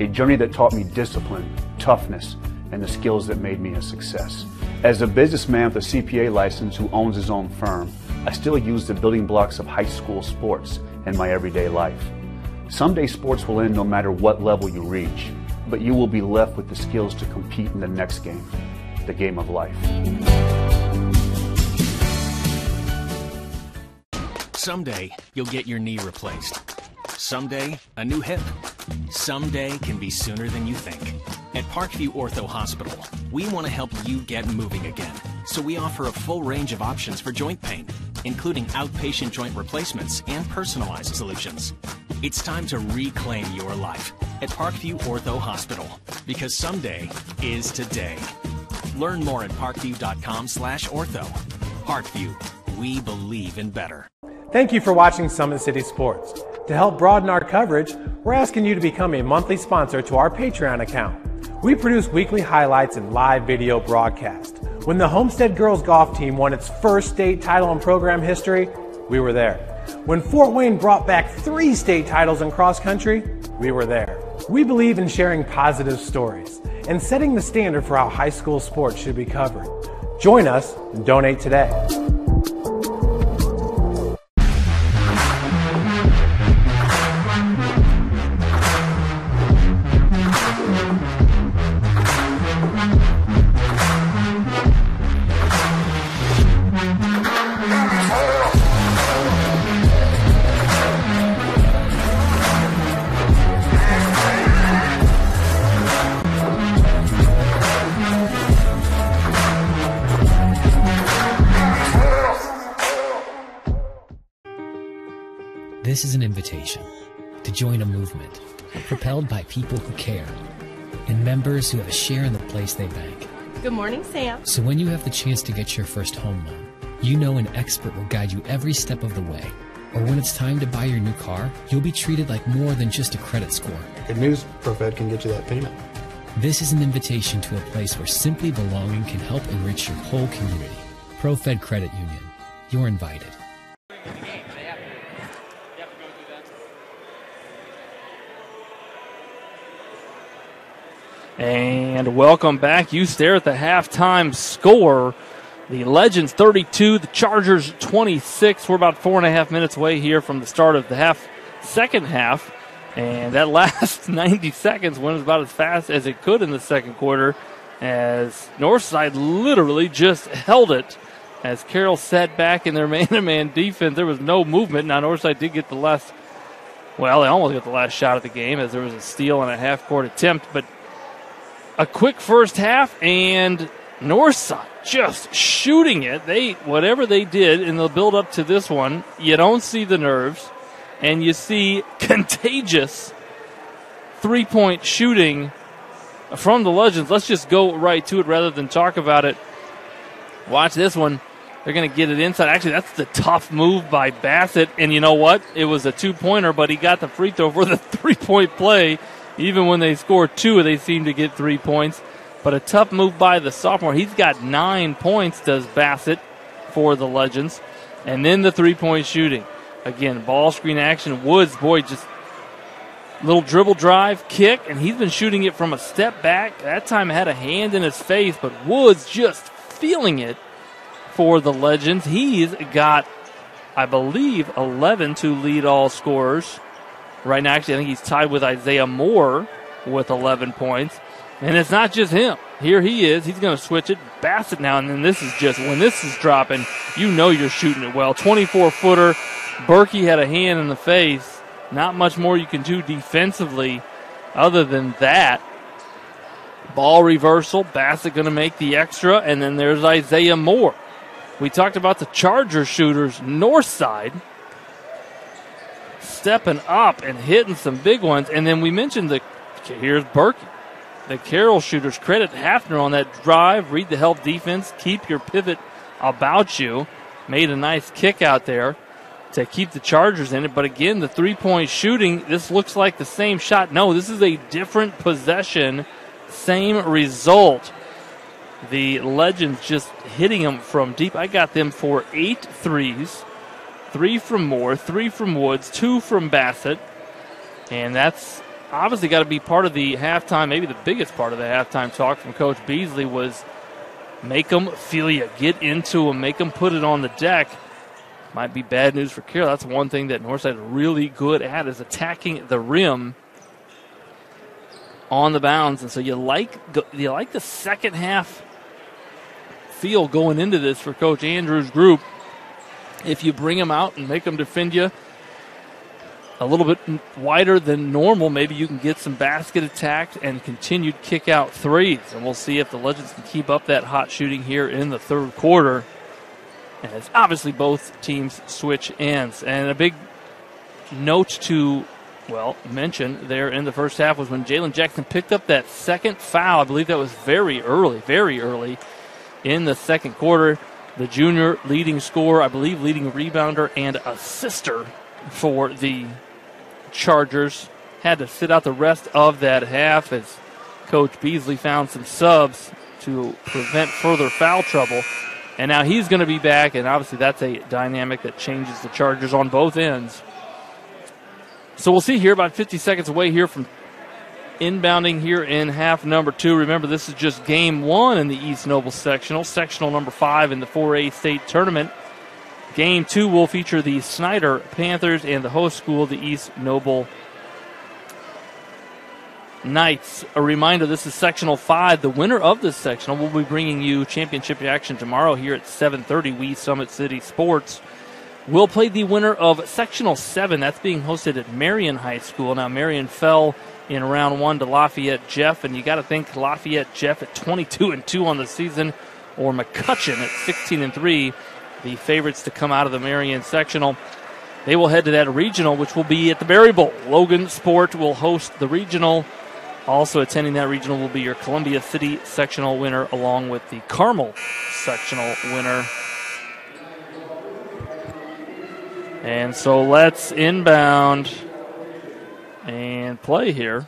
A journey that taught me discipline, toughness, and the skills that made me a success. As a businessman with a CPA license who owns his own firm, I still use the building blocks of high school sports in my everyday life. Someday sports will end no matter what level you reach, but you will be left with the skills to compete in the next game, the game of life. Someday, you'll get your knee replaced. Someday, a new hip. Someday can be sooner than you think. At Parkview Ortho Hospital, we want to help you get moving again. So we offer a full range of options for joint pain, including outpatient joint replacements and personalized solutions. It's time to reclaim your life at Parkview Ortho Hospital, because someday is today. Learn more at parkview.com/ortho. Parkview, we believe in better. Thank you for watching Summit City Sports. To help broaden our coverage, we're asking you to become a monthly sponsor to our Patreon account. We produce weekly highlights and live video broadcast. When the Homestead Girls Golf Team won its first state title in program history, we were there. When Fort Wayne brought back 3 state titles in cross country, we were there. We believe in sharing positive stories and setting the standard for how high school sports should be covered. Join us and donate today. This is an invitation to join a movement propelled by people who care and members who have a share in the place they bank. Good morning, Sam. So when you have the chance to get your first home loan, you know an expert will guide you every step of the way. Or when it's time to buy your new car, you'll be treated like more than just a credit score. Good news, ProFed can get you that payment. This is an invitation to a place where simply belonging can help enrich your whole community. ProFed Credit Union. You're invited. And welcome back. You stare at the halftime score. The Legends 32, the Chargers 26. We're about 4.5 minutes away here from the start of the second half. And that last 90 seconds went about as fast as it could in the second quarter, as Northside literally just held it as Carroll sat back in their man-to-man defense. There was no movement. Now Northside did get they almost got the last shot of the game, as there was a steal and a half-court attempt. But a quick first half, and Northside just shooting it. Whatever they did in the build-up to this one, you don't see the nerves, and you see contagious three-point shooting from the Legends. Let's just go right to it rather than talk about it. Watch this one. They're going to get it inside. Actually, that's the tough move by Bassett, and you know what? It was a two-pointer, but he got the free throw for the three-point play. Even when they score 2, they seem to get 3 points. But a tough move by the sophomore. He's got 9 points, does Bassett, for the Legends. And then the three-point shooting. Again, ball screen action. Woods, just little dribble drive, kick, and he's been shooting it from a step back. That time had a hand in his face, but Woods just feeling it for the Legends. He's got, I believe, 11 to lead all scorers. Right now, actually, I think he's tied with Isaiah Moore with 11 points. And it's not just him. Here he is. He's going to switch it. Bassett now, and then this is just, when this is dropping, you know you're shooting it well. 24-footer Berkey had a hand in the face. Not much more you can do defensively other than that. Ball reversal. Bassett going to make the extra, and then there's Isaiah Moore. We talked about the Charger shooters north side stepping up and hitting some big ones, and then we mentioned here's Berkey. The Carroll shooters credit Hafner on that drive. Read the help defense. Keep your pivot about you. Made a nice kick out there to keep the Chargers in it. But again, the three-point shooting, this looks like the same shot. No, this is a different possession. Same result. The Legends just hitting them from deep. I got them for 8 threes. 3 from Moore, 3 from Woods, 2 from Bassett. And that's obviously got to be part of the halftime, maybe the biggest part of the halftime talk from Coach Beasley was make them feel you, get into them, make them put it on the deck. Might be bad news for Carroll. That's one thing that Northside is really good at is attacking the rim on the bounds. And so you like the second half feel going into this for Coach Andrews' group. If you bring them out and make them defend you a little bit wider than normal, maybe you can get some basket attacks and continued kick out threes. And we'll see if the Legends can keep up that hot shooting here in the third quarter. And it's obviously both teams switch ends. And a big note to, mention there in the first half was when Jalen Jackson picked up that second foul. I believe that was very early in the second quarter. The junior leading scorer, I believe leading rebounder and assister for the Chargers, had to sit out the rest of that half as Coach Beasley found some subs to prevent further foul trouble. And now he's going to be back, and obviously that's a dynamic that changes the Chargers on both ends. So we'll see here about 50 seconds away here from inbounding here in half number 2. Remember, this is just game 1 in the East Noble Sectional. Sectional number 5 in the 4A state tournament. Game 2 will feature the Snyder Panthers and the host school, the East Noble Knights. A reminder, this is Sectional 5. The winner of this sectional will be bringing you championship action tomorrow here at 7:30. We Summit City Sports will play the winner of Sectional 7. That's being hosted at Marion High School. Now, Marion fell in round 1 to Lafayette Jeff, and you got to think Lafayette Jeff at 22-2 on the season, or McCutcheon at 16-3. The favorites to come out of the Marion sectional. They will head to that regional, which will be at the Berry Bowl. Logan Sport will host the regional. Also attending that regional will be your Columbia City sectional winner, along with the Carmel sectional winner. And so let's inbound and play here,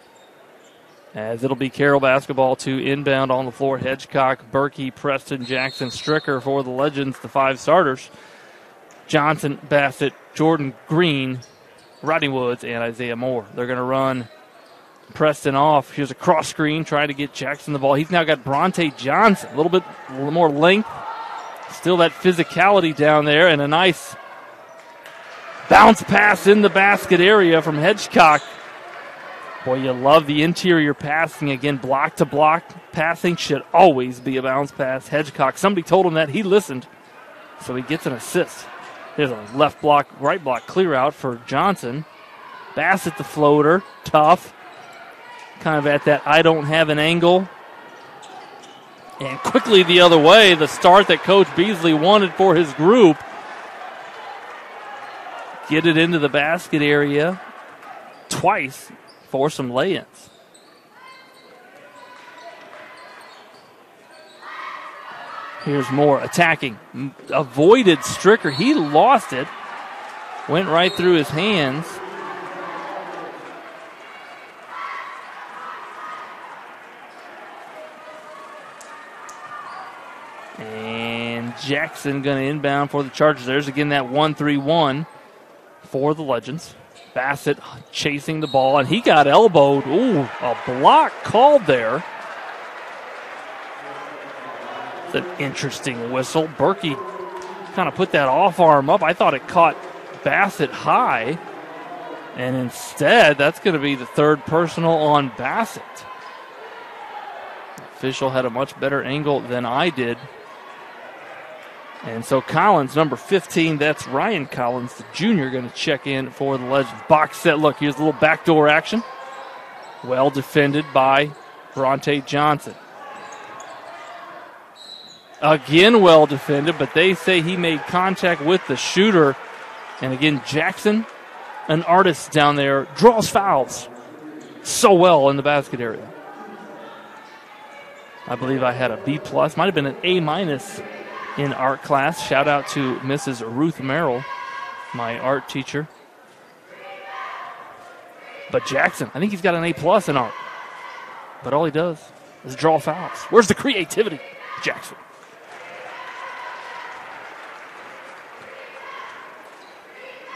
as it'll be Carroll basketball to inbound on the floor. Hedgecock, Berkey, Preston, Jackson, Stricker for the Legends, the 5 starters. Johnson, Bassett, Jordan Green, Rodney Woods, and Isaiah Moore. They're going to run Preston off. Here's a cross screen, trying to get Jackson the ball. He's now got Bronte Johnson, a little more length. Still that physicality down there, and a nice bounce pass in the basket area from Hedgecock. Boy, you love the interior passing. Again, block-to-block passing should always be a bounce pass. Hedgecock, somebody told him that. He listened, so he gets an assist. There's a left block, right block clear out for Johnson. Bassett the floater, tough. Kind of at that I don't have an angle. And quickly the other way, the start that Coach Beasley wanted for his group. Get it into the basket area twice for some lay-ins. Here's Moore attacking. Avoided Stricker. He lost it. Went right through his hands. And Jackson going to inbound for the Chargers. There's again that 1-3-1 for the Legends. Bassett chasing the ball, and he got elbowed. Ooh, a block called there. It's an interesting whistle. Berkey kind of put that off arm up. I thought it caught Bassett high, and instead that's going to be the third personal on Bassett. The official had a much better angle than I did. And so Collins, number 15, that's Ryan Collins, the junior, going to check in for the Legends. Box set look. Here's a little backdoor action. Well defended by Bronte Johnson. Again, well defended, but they say he made contact with the shooter. And again, Jackson, an artist down there, draws fouls so well in the basket area. I believe I had a B+, might have been an A- in art class. Shout out to Mrs. Ruth Merrill, my art teacher. But Jackson, I think he's got an A+ in art. But all he does is draw fouls. Where's the creativity, Jackson?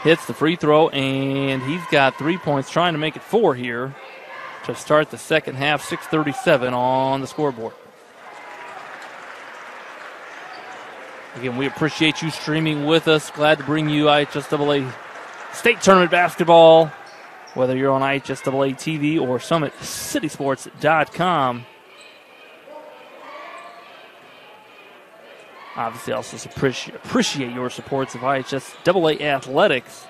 Hits the free throw, and he's got 3 points, trying to make it 4 here to start the second half. 6:37 on the scoreboard. Again, we appreciate you streaming with us. Glad to bring you IHSAA State Tournament basketball, whether you're on IHSAA TV or SummitCitySports.com. Obviously, also appreciate your supports of IHSAA Athletics.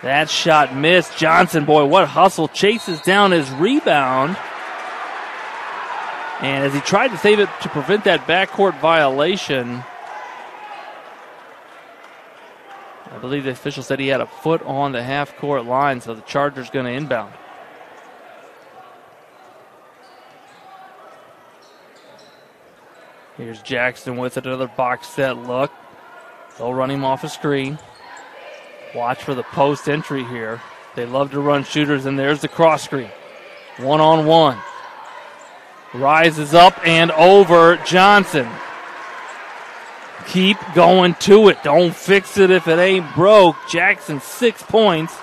That shot missed. Johnson, boy, what hustle. Chases down his rebound. And as he tried to save it to prevent that backcourt violation, I believe the official said he had a foot on the half-court line, so the Chargers going to inbound. Here's Jackson with another box set look. They'll run him off a screen. Watch for the post entry here. They love to run shooters, and there's the cross screen. One-on-one. Rises up and over Johnson. Keep going to it. Don't fix it if it ain't broke. Jackson, 6 points.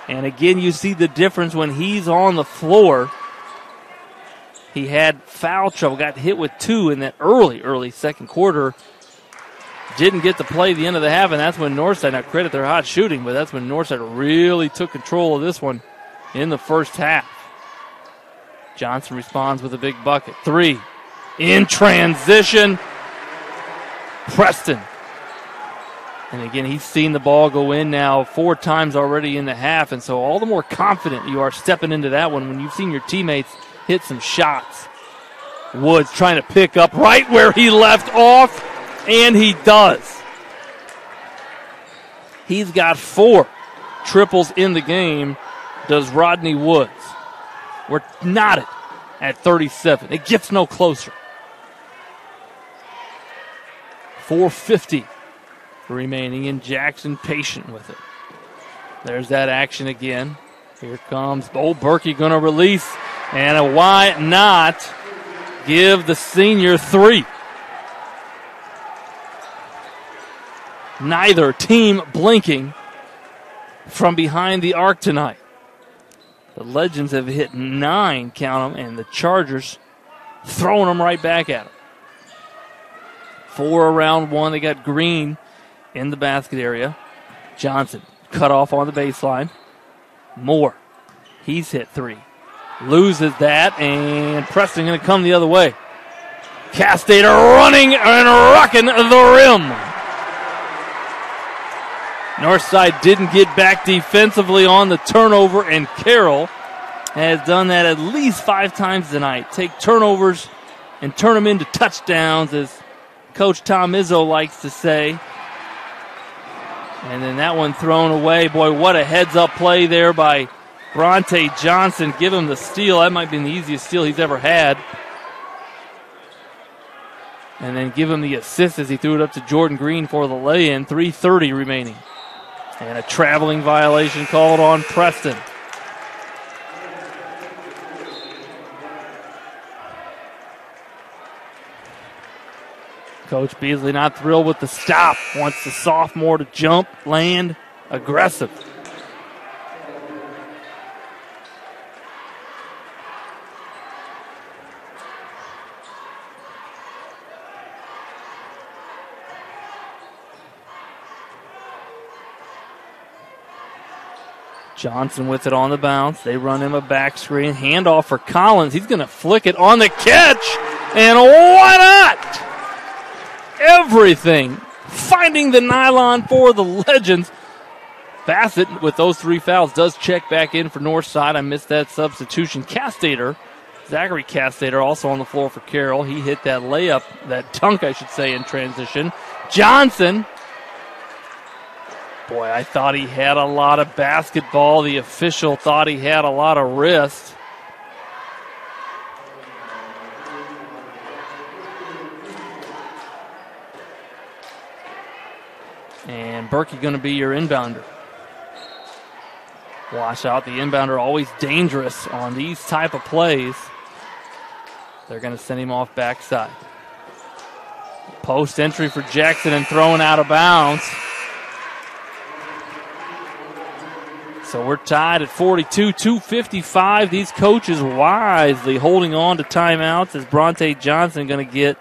And again, you see the difference when he's on the floor. He had foul trouble, got hit with 2 in that early second quarter. Didn't get to play the end of the half, and that's when Northside, now credit their hot shooting, but that's when Northside really took control of this one in the first half. Johnson responds with a big bucket. 3 in transition. Preston. And again, he's seen the ball go in now 4 times already in the half, and so all the more confident you are stepping into that one when you've seen your teammates hit some shots. Woods trying to pick up right where he left off, and he does. He's got 4 triples in the game, does Rodney Woods. We're knotted at 37. It gets no closer. 4:50 remaining, and Jackson patient with it. There's that action again. Here comes Old Berkey going to release, and why not give the senior 3? Neither team blinking from behind the arc tonight. The Legends have hit 9, count them, and the Chargers throwing them right back at them. 4 around 1. They got Green in the basket area. Johnson cut off on the baseline. Moore, he's hit 3. Loses that, and Preston going to come the other way. Castater running and rocking the rim. Northside didn't get back defensively on the turnover, and Carroll has done that at least 5 times tonight. Take turnovers and turn them into touchdowns, as Coach Tom Izzo likes to say. And then that one thrown away. Boy, what a heads-up play there by Bronte Johnson. Give him the steal. That might be the easiest steal he's ever had. And then give him the assist as he threw it up to Jordan Green for the lay-in. 3:30 remaining. And a traveling violation called on Preston. Coach Beasley not thrilled with the stop. Wants the sophomore to jump, land, aggressive. Johnson with it on the bounce. They run him a back screen. Handoff for Collins. He's going to flick it on the catch. And why not? everything, finding the nylon for the Legends. Bassett, with those 3 fouls, does check back in for Northside. I missed that substitution. Zachary Castater, also on the floor for Carroll. He hit that layup, that dunk, I should say, in transition. Johnson. Boy, I thought he had a lot of basketball. The official thought he had a lot of wrist. And Berkey going to be your inbounder. Watch out, the inbounder always dangerous on these type of plays. They're going to send him off backside. Post entry for Jackson and thrown out of bounds. So we're tied at 42, 2:55. These coaches wisely holding on to timeouts as Bronte Johnson going to get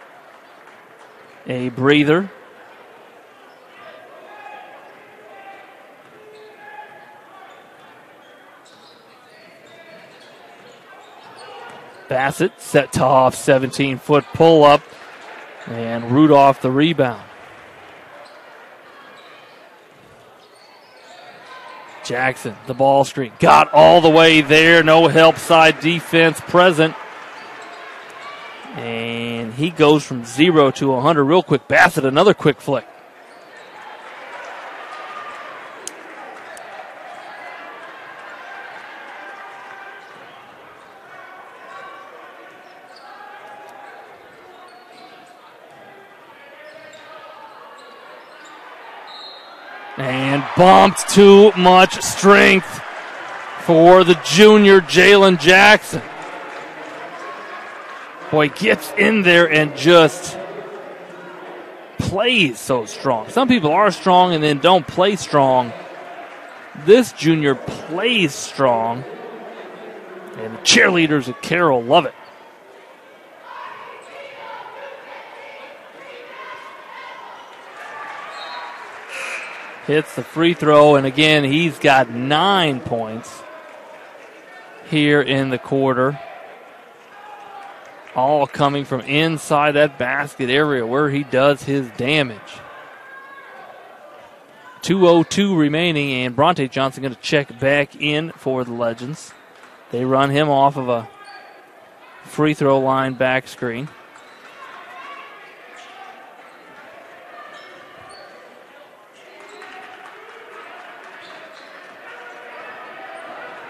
a breather. Bassett set top, 17-foot pull-up, and Rudolph the rebound. Jackson, the ball screen, got all the way there, no help side defense present. And he goes from 0 to 100 real quick. Bassett, another quick flick. And bumped, too much strength for the junior Jalen Jackson. Boy, gets in there and just plays so strong. Some people are strong and then don't play strong. This junior plays strong. And the cheerleaders at Carroll love it. Hits the free throw, and again, he's got 9 points here in the quarter. All coming from inside that basket area where he does his damage. 2:02 remaining, and Bronte Johnson going to check back in for the Legends. They run him off of a free throw line back screen.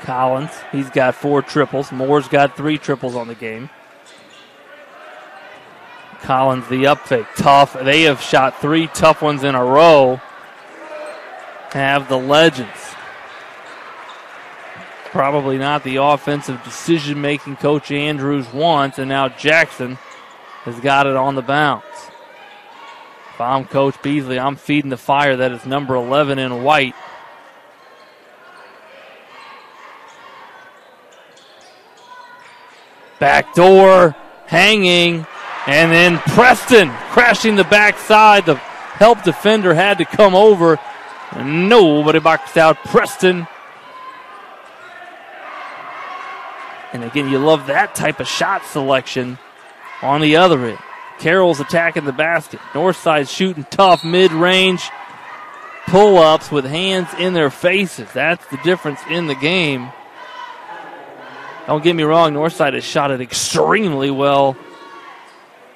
Collins, he's got 4 triples. Moore's got 3 triples on the game. Collins, the up fake, tough. They have shot 3 tough ones in a row. Have the Legends. Probably not the offensive decision-making Coach Andrews wants, and now Jackson has got it on the bounce. If I'm Coach Beasley, I'm feeding the fire. That is number 11 in white. Backdoor, hanging, and then Preston crashing the backside. The help defender had to come over. And nobody boxed out Preston. And again, you love that type of shot selection on the other end. Carroll's attacking the basket. Northside shooting tough, mid-range pull-ups with hands in their faces. That's the difference in the game. Don't get me wrong, Northside has shot it extremely well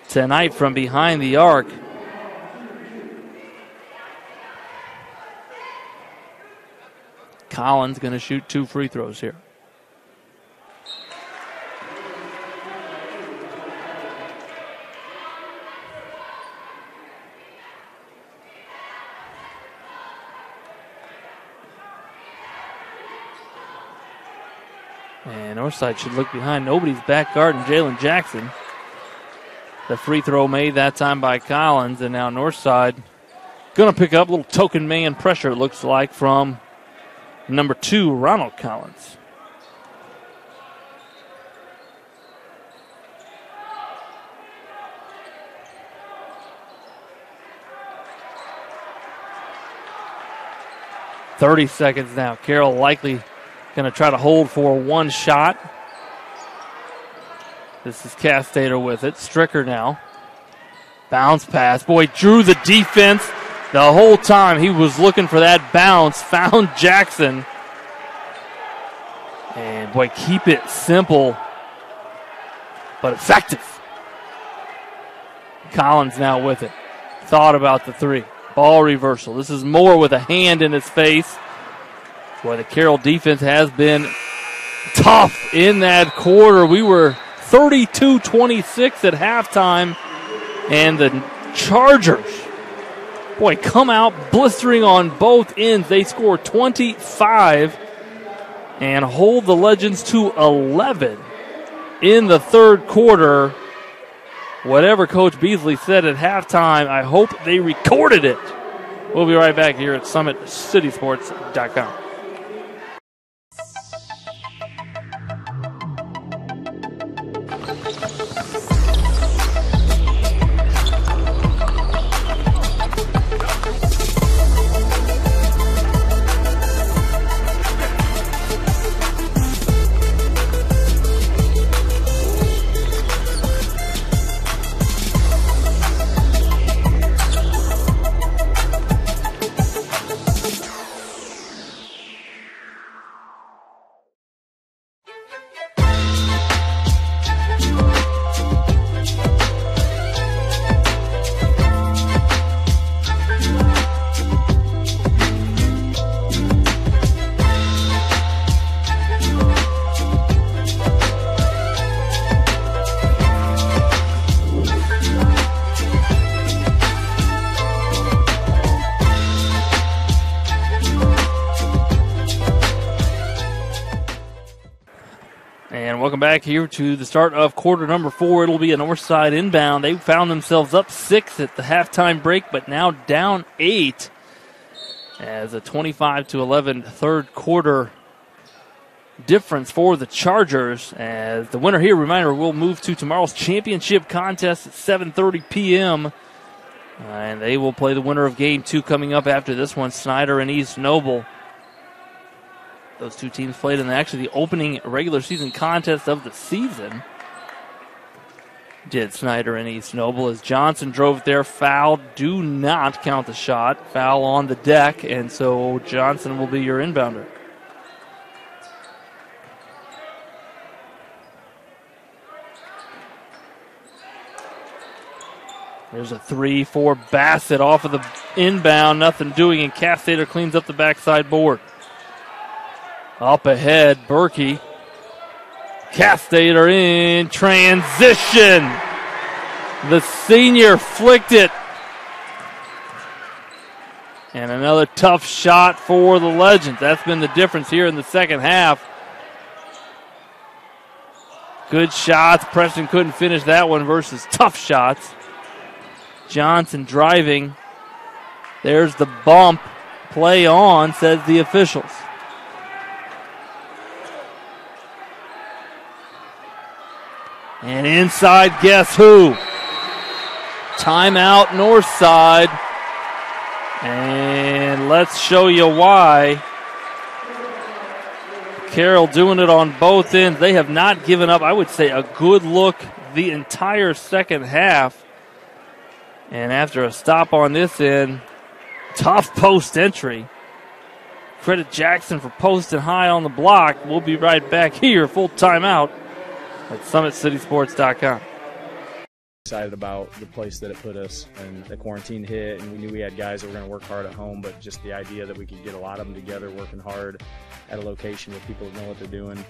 tonight from behind the arc. Collins going to shoot 2 free throws here. And Northside should look behind. Nobody's back guarding Jalen Jackson. The free throw made that time by Collins, and now Northside going to pick up a little token man pressure, it looks like, from number 2, Ronald Collins. .30 seconds now. Carroll likely going to try to hold for 1 shot. This is Castater with it. Stricker now. Bounce pass. Boy, drew the defense the whole time. He was looking for that bounce. Found Jackson. And, boy, keep it simple but effective. Collins now with it. Thought about the three. Ball reversal. This is Moore with a hand in his face. Boy, the Carroll defense has been tough in that quarter. We were 32-26 at halftime. And the Chargers, boy, come out blistering on both ends. They score 25 and hold the Legends to 11 in the third quarter. Whatever Coach Beasley said at halftime, I hope they recorded it. We'll be right back here at SummitCitySports.com. Welcome back here to the start of quarter number 4. It'll be a Northside inbound. They found themselves up 6 at the halftime break, but now down 8 as a 25-11 third quarter difference for the Chargers. As the winner here, reminder, will move to tomorrow's championship contest at 7:30 p.m. And they will play the winner of game 2 coming up after this one, Snyder and East Noble. Those two teams played in the opening regular season contest of the season. Did Snyder and East Noble as Johnson drove there, foul. Do not count the shot. Foul on the deck, and so Johnson will be your inbounder. There's a 3 for Bassett off of the inbound. Nothing doing, and Castater cleans up the backside board. Up ahead, Berkey. Castater in transition. The senior flicked it. And another tough shot for the Legends. That's been the difference here in the second half. Good shots. Preston couldn't finish that one versus tough shots. Johnson driving. There's the bump. Play on, says the officials. And inside, guess who? Timeout, Northside. And let's show you why. Carroll doing it on both ends. They have not given up, I would say, a good look the entire second half. And after a stop on this end, tough post entry. Credit Jackson for posting high on the block. We'll be right back here, full timeout at SummitCitySports.com. Excited about the place that it put us, and the quarantine hit, and we knew we had guys that were going to work hard at home, but just the idea that we could get a lot of them together working hard at a location with people that know what they're doing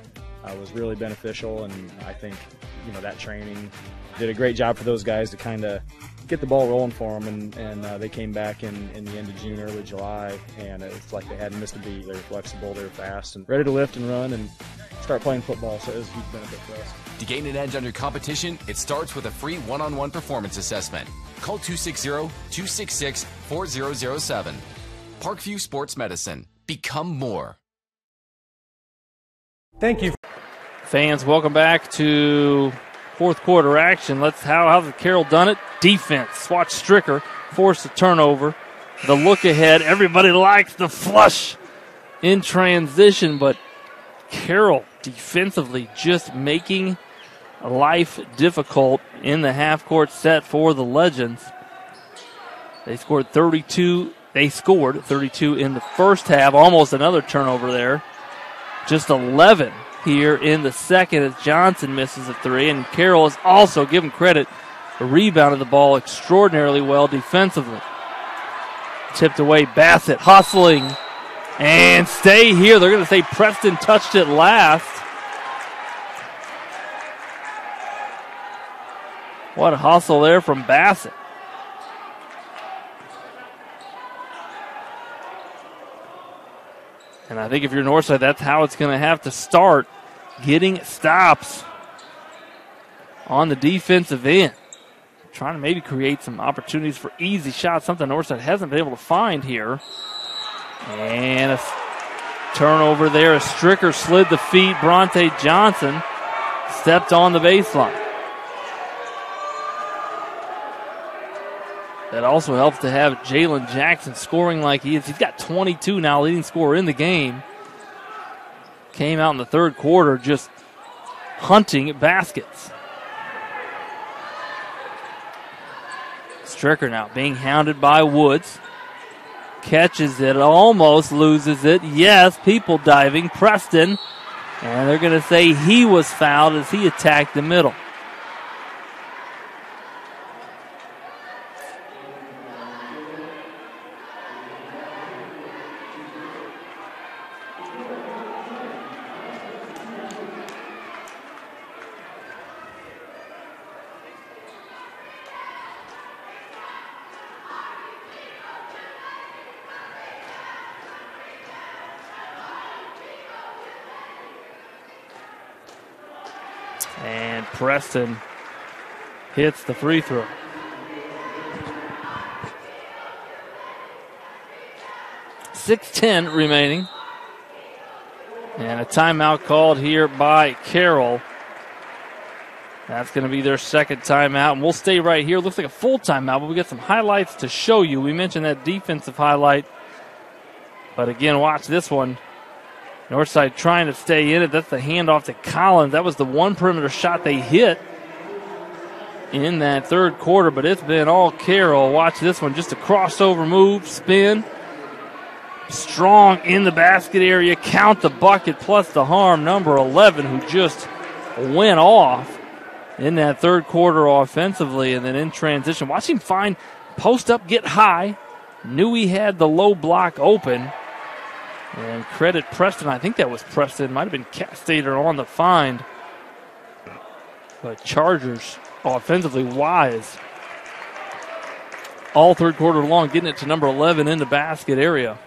was really beneficial. And I think, that training did a great job for those guys to kind of get the ball rolling for them, and they came back in the end of June, early July, and it's like they hadn't missed a beat. They were flexible, they were fast, and ready to lift and run and start playing football, so it was a huge benefit for us. To gain an edge on your competition, it starts with a free one-on-one performance assessment. Call 260-266-4007. Parkview Sports Medicine. Become more. Thank you. Fans, welcome back to fourth quarter action. How's Carroll done it? Defense. Watch Stricker force a turnover. The look ahead. Everybody likes the flush in transition, but Carroll defensively just making life difficult in the half-court set for the Legends. They scored 32. They scored 32 in the first half, almost another turnover there. Just 11 here in the second as Johnson misses a three, and Carroll is also, give him credit, rebounded the ball extraordinarily well defensively. Tipped away, Bassett hustling, and stay here. They're going to say Preston touched it last. What a hustle there from Bassett. And I think if you're Northside, that's how it's going to have to start, getting stops on the defensive end. Trying to maybe create some opportunities for easy shots, something Northside hasn't been able to find here. And a turnover there. As Stricker slid the feet, Bronte Johnson stepped on the baseline. That also helps to have Jalen Jackson scoring like he is. He's got 22 now, leading scorer in the game. Came out in the third quarter just hunting baskets. Stricker now being hounded by Woods. Catches it, almost loses it. Yes, people diving. Preston. And they're going to say he was fouled as he attacked the middle. And Preston hits the free throw. .6:10 remaining. And a timeout called here by Carroll. That's going to be their second timeout. And we'll stay right here. Looks like a full timeout, but we got some highlights to show you. We mentioned that defensive highlight. But again, watch this one. Northside trying to stay in it. That's the handoff to Collins. That was the one perimeter shot they hit in that third quarter, but it's been all Carroll. Watch this one. Just a crossover move, spin. Strong in the basket area. Count the bucket plus the harm. Number 11, who just went off in that third quarter offensively, and then in transition. Watch him find post up, get high. Knew he had the low block open. And credit Preston. I think that was Preston. Might have been Castater on the find. But Chargers offensively wise. All third quarter long, getting it to number 11 in the basket area.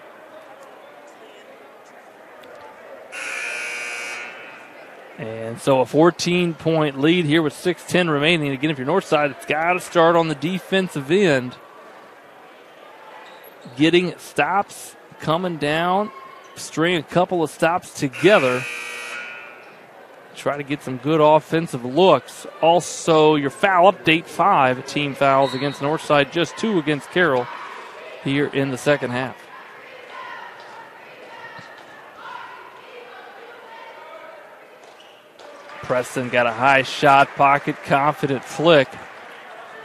And so a 14-point lead here with 6:10 remaining. Again, if you're Northside, it's got to start on the defensive end. Getting stops, coming down, string a couple of stops together. Try to get some good offensive looks. Also, your foul update, 5 team fouls against Northside, just 2 against Carroll here in the second half. Preston got a high shot, pocket, confident flick.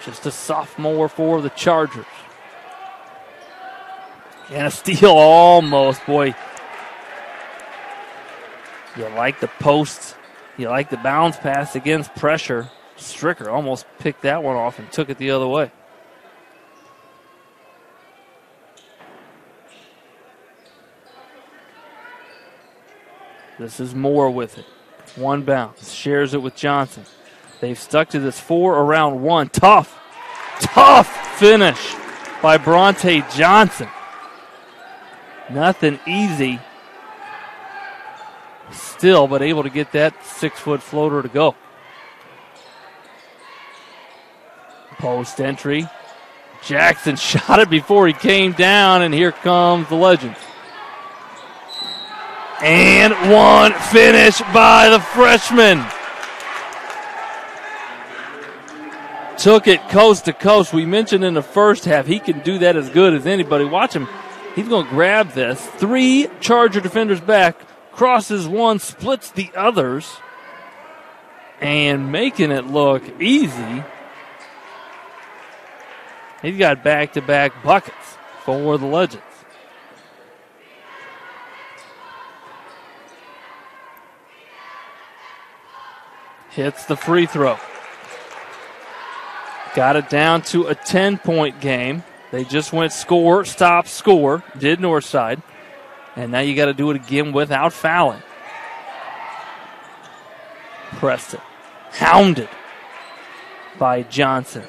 Just a sophomore for the Chargers. And a steal almost, boy. You like the post. You like the bounce pass against pressure. Stricker almost picked that one off and took it the other way. This is Moore with it. One bounce. Shares it with Johnson. They've stuck to this 4 around 1. Tough finish by Bronte Johnson. Nothing easy. Still, but able to get that 6-foot floater to go. Post entry. Jackson shot it before he came down, and here comes the Legends. And one finish by the freshman. Took it coast to coast. We mentioned in the first half he can do that as good as anybody. Watch him. He's going to grab this. 3 Charger defenders back. Crosses one, splits the others. and making it look easy. He's got back-to-back buckets for the Legends. Hits the free throw. Got it down to a 10-point game. They just went score, stop, score, did Northside. And now you got to do it again without fouling. Preston, hounded by Johnson.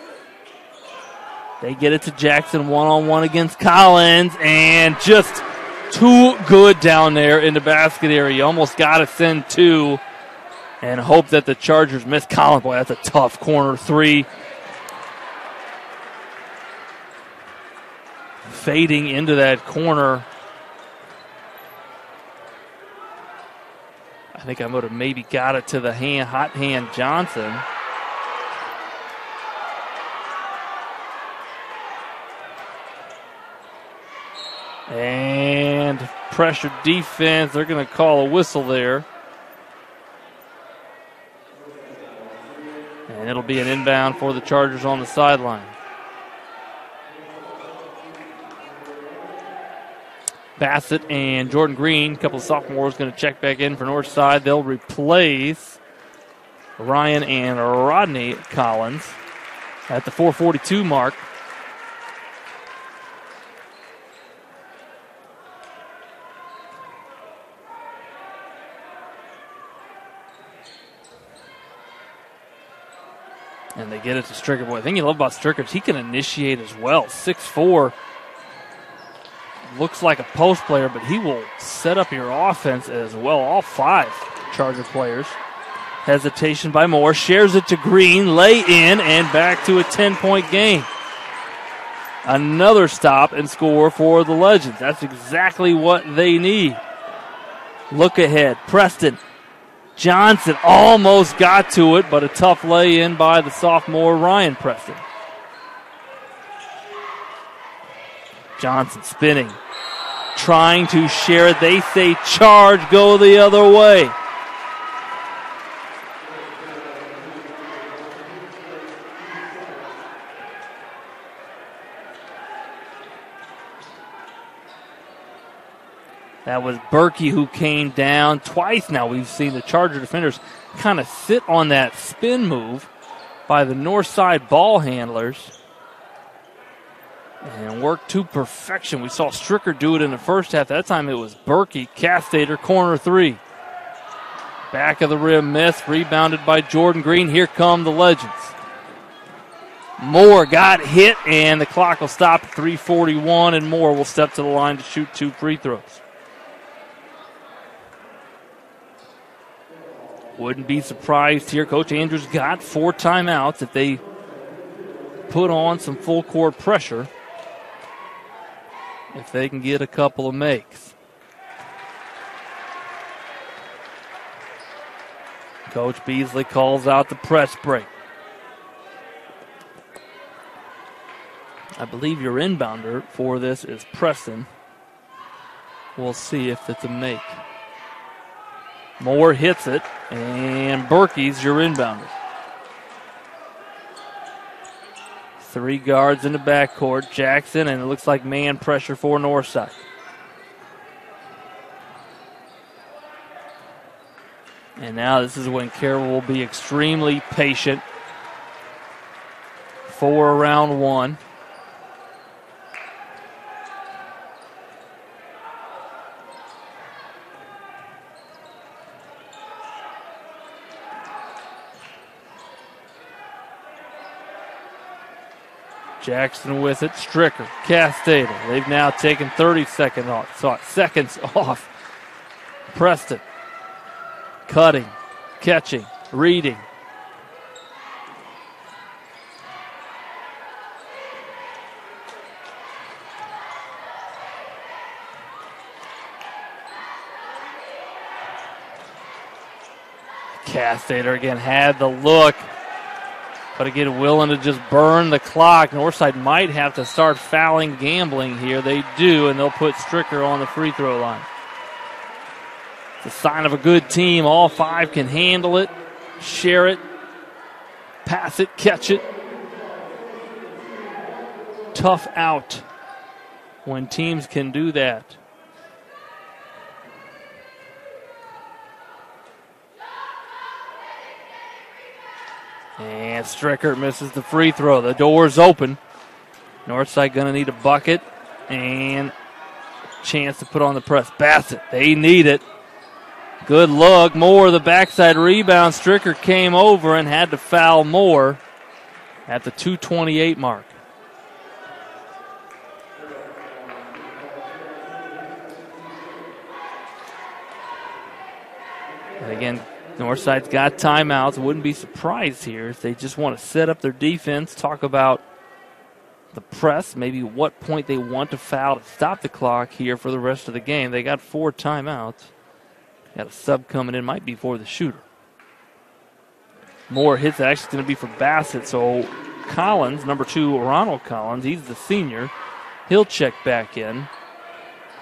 They get it to Jackson one-on-one against Collins, and just too good down there in the basket area. You almost got to send two and hope that the Chargers miss. Collins, boy, that's a tough corner three. Fading into that corner. I think I would have maybe got it to the hot hand Johnson. And pressure defense. They're going to call a whistle there. And it'll be an inbound for the Chargers on the sideline. Bassett and Jordan Green, a couple of sophomores, going to check back in for Northside. They'll replace Ryan and Rodney Collins at the 4:42 mark. And they get it to Stricker. Boy, the thing you love about Stricker is he can initiate as well. 6'4". Looks like a post player, but he will set up your offense as well. All five Charger players. Hesitation by Moore. Shares it to Green. Lay in and back to a 10-point game. Another stop and score for the Legends. That's exactly what they need. Look ahead. Preston. Johnson almost got to it, but a tough lay-in by the sophomore Ryan Preston. Johnson spinning, trying to share it. They say charge, go the other way. That was Berkey who came down twice now. We've seen the Charger defenders kind of sit on that spin move by the north side ball handlers and work to perfection. We saw Stricker do it in the first half. That time it was Berkey. Castater, corner three. Back of the rim miss, rebounded by Jordan Green. Here come the Legends. Moore got hit, and the clock will stop at 3:41, and Moore will step to the line to shoot 2 free throws. Wouldn't be surprised here. Coach Andrews got 4 timeouts if they put on some full court pressure. If they can get a couple of makes. Coach Beasley calls out the press break. I believe your inbounder for this is Preston. We'll see if it's a make. Moore hits it, and Berkey's your inbounder. 3 guards in the backcourt. Jackson, and it looks like man pressure for Northside. And now this is when Carroll will be extremely patient for round 1. Jackson with it. Stricker, Castater. They've now taken 30 seconds off. Preston. Cutting, catching, reading. Castater again had the look. But again, willing to just burn the clock. Northside might have to start fouling gambling here. They do, and they'll put Stricker on the free throw line. It's a sign of a good team. All 5 can handle it. share it, pass it, catch it. Tough out when teams can do that. And Stricker misses the free throw. The door's open. Northside going to need a bucket and chance to put on the press. Bassett, they need it. Good look. Moore, the backside rebound. Stricker came over and had to foul Moore at the 2:28 mark. And again, Northside's got timeouts. Wouldn't be surprised here if they just want to set up their defense, talk about the press, maybe what point they want to foul to stop the clock here for the rest of the game. They got 4 timeouts. Got a sub coming in, might be for the shooter. More hits actually going to be for Bassett, so Collins, number 2, Ronald Collins, he's the senior. He'll check back in.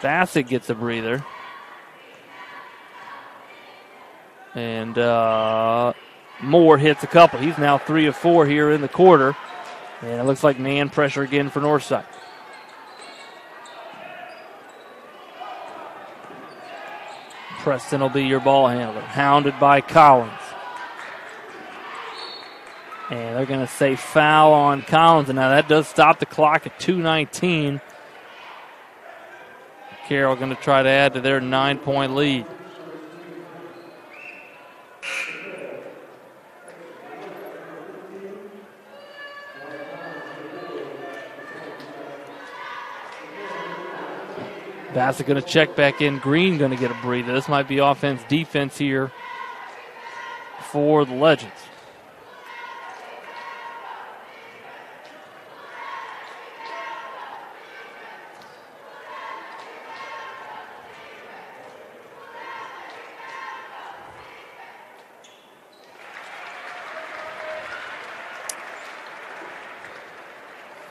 Bassett gets a breather. And Moore hits a couple. He's now 3 of 4 here in the quarter. And it looks like man pressure again for Northside. Preston will be your ball handler. Hounded by Collins. And they're going to say foul on Collins. And now that does stop the clock at 2:19. Carroll going to try to add to their 9-point lead. Bassett going to check back in. Green going to get a breather. This might be offense, defense here for the Legends.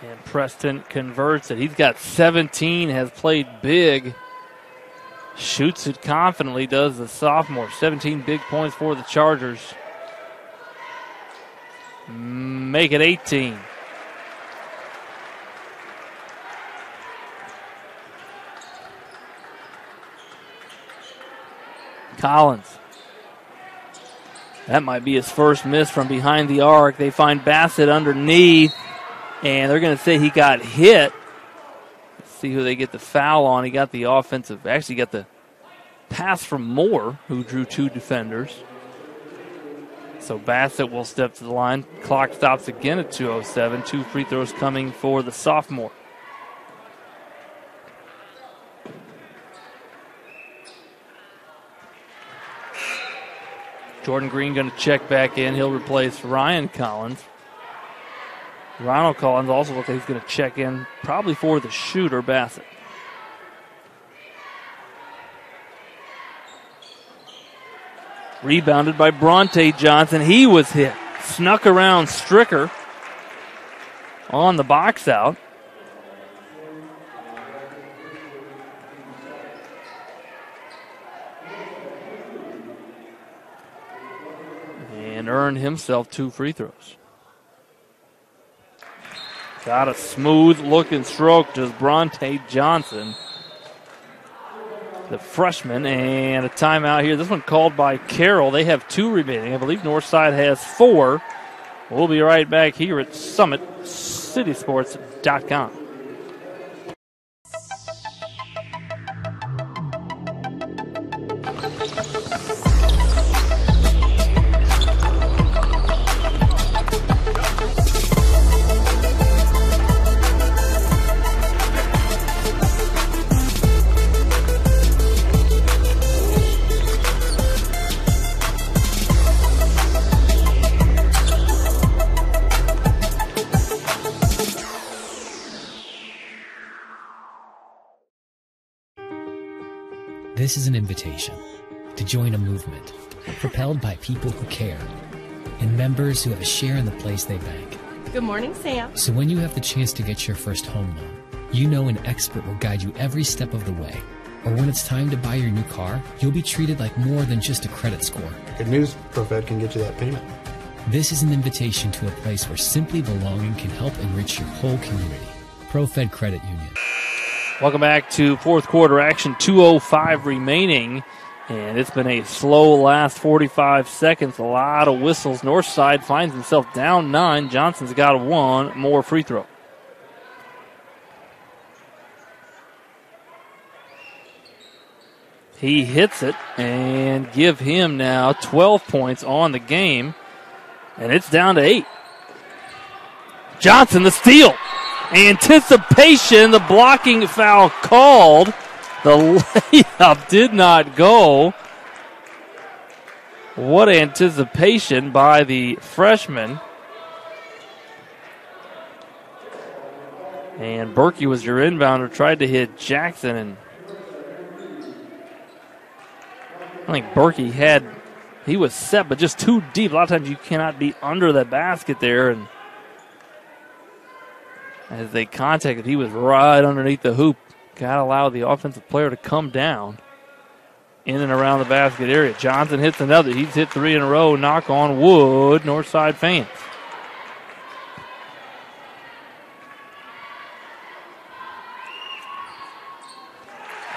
And Preston converts it. He's got 17, has played big. Shoots it confidently, does the sophomore. 17 big points for the Chargers. Make it 18. Collins. That might be his first miss from behind the arc. They find Bassett underneath. And they're going to say he got hit. Let's see who they get the foul on. He got the offensive, actually got the pass from Moore, who drew 2 defenders. So Bassett will step to the line. Clock stops again at 2:07. 2 free throws coming for the sophomore. Jordan Green going to check back in. He'll replace Ryan Collins. Ronald Collins also looks like he's going to check in, probably for the shooter, Bassett. Rebounded by Bronte Johnson. He was hit. Snuck around Stricker on the box out. And earned himself 2 free throws. Got a smooth-looking stroke, does Bronte Johnson, the freshman, and a timeout here. This one called by Carroll. They have 2 remaining. I believe Northside has 4. We'll be right back here at SummitCitySports.com. This is an invitation to join a movement propelled by people who care and members who have a share in the place they bank. Good morning, Sam. So when you have the chance to get your first home loan, you know an expert will guide you every step of the way. or when it's time to buy your new car, you'll be treated like more than just a credit score. Good news, ProFed can get you that payment. This is an invitation to a place where simply belonging can help enrich your whole community. ProFed Credit Union. Welcome back to fourth quarter action, 2:05 remaining. And it's been a slow last 45 seconds. A lot of whistles. Northside finds himself down 9. Johnson's got one more free throw. He hits it and give him now 12 points on the game. And it's down to 8. Johnson, the steal. Anticipation, the blocking foul called. The layup did not go. What anticipation by the freshman. And Berkey was your inbounder, tried to hit Jackson, and I think Berkey he was set, but just too deep. A lot of times you cannot be under the basket there, and as they contacted, he was right underneath the hoop. Got to allow the offensive player to come down in and around the basket area. Johnson hits another. He's hit 3 in a row. Knock on wood, Northside fans.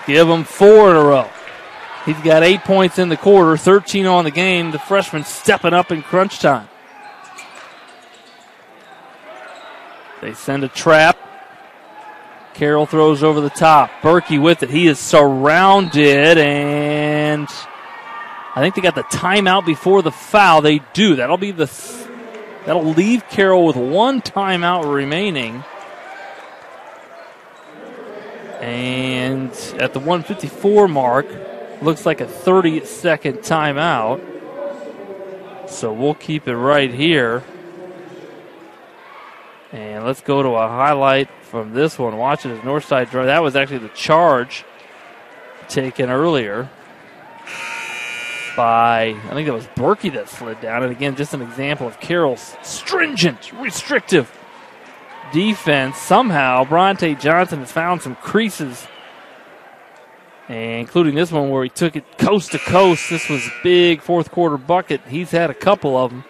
Give him 4 in a row. He's got 8 points in the quarter, 13 on the game. The freshman stepping up in crunch time. They send a trap. Carroll throws over the top. Berkey with it. He is surrounded, and I think they got the timeout before the foul. They do. That'll leave Carroll with 1 timeout remaining. And at the 1:54 mark, looks like a 30-second timeout. So we'll keep it right here. And let's go to a highlight from this one. Watch it as Northside drive. That was actually the charge taken earlier by, I think that was Berkey that slid down. And again, just an example of Carroll's stringent, restrictive defense. Somehow, Bronte Johnson has found some creases, including this one where he took it coast to coast. This was a big fourth quarter bucket. He's had a couple of them.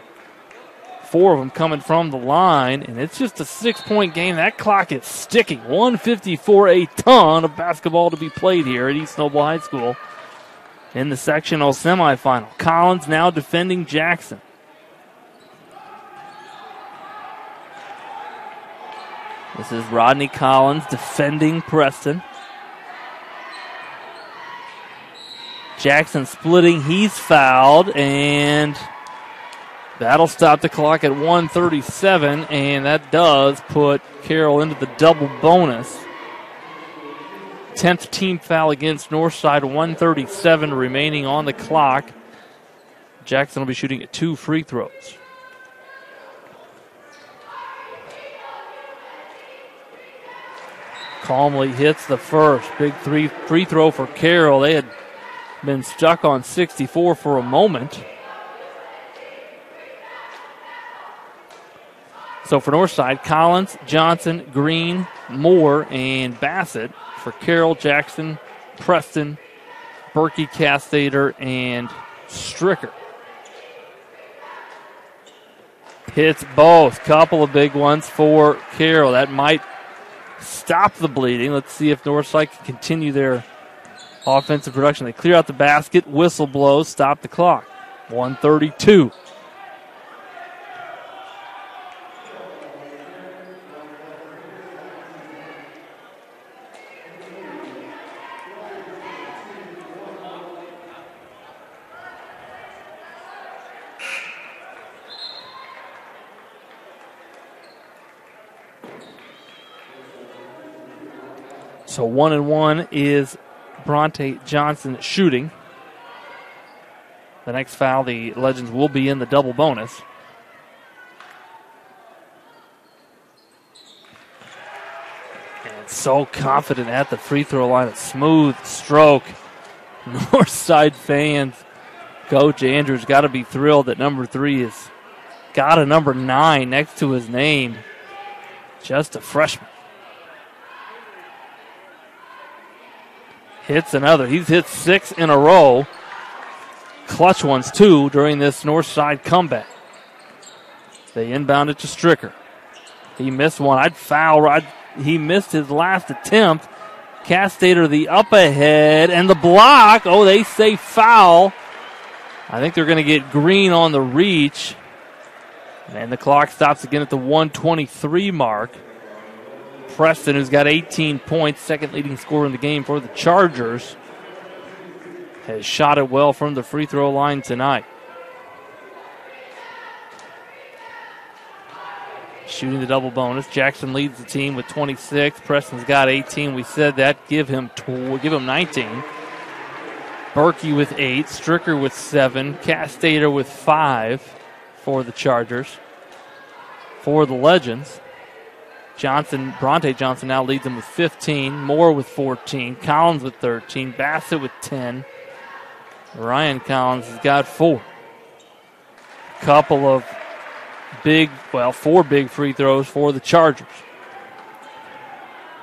4 of them coming from the line, and it's just a 6-point game. That clock is sticking. 1:54, a ton of basketball to be played here at East Noble High School in the sectional semifinal. Collins now defending Jackson. This is Rodney Collins defending Preston. Jackson splitting. He's fouled, and that'll stop the clock at 1:37, and that does put Carroll into the double bonus. 10th team foul against Northside, 1:37 remaining on the clock. Jackson will be shooting at 2 free throws. Calmly hits the first. Big free throw for Carroll. They had been stuck on 64 for a moment. So for Northside, Collins, Johnson, Green, Moore, and Bassett. For Carroll, Jackson, Preston, Berkey, Castater, and Stricker. Hits both. Couple of big ones for Carroll. That might stop the bleeding. Let's see if Northside can continue their offensive production. They clear out the basket. Whistle blows. Stop the clock. 1:32. So 1-1 is Bronte Johnson shooting. The next foul, the Legends will be in the double bonus. And so confident at the free throw line. A smooth stroke. Northside fans, Coach Andrews got to be thrilled that number 3 has got a number 9 next to his name. Just a freshman. hits another. He's hit 6 in a row. Clutch ones, too, during this north side comeback. They inbound it to Stricker. He missed one. He missed his last attempt. Castater the up ahead and the block. Oh, they say foul. I think they're going to get green on the reach. And the clock stops again at the 1:23 mark. Preston, who's got 18 points, second leading scorer in the game for the Chargers, has shot it well from the free throw line tonight. Shooting the double bonus. Jackson leads the team with 26. Preston's got 18. We said that. Give him 19. Berkey with 8. Stricker with 7. Castater with 5 for the Chargers. For the Legends, Bronte Johnson now leads them with 15. Moore with 14. Collins with 13. Bassett with 10. Ryan Collins has got 4. Couple of 4 big free throws for the Chargers.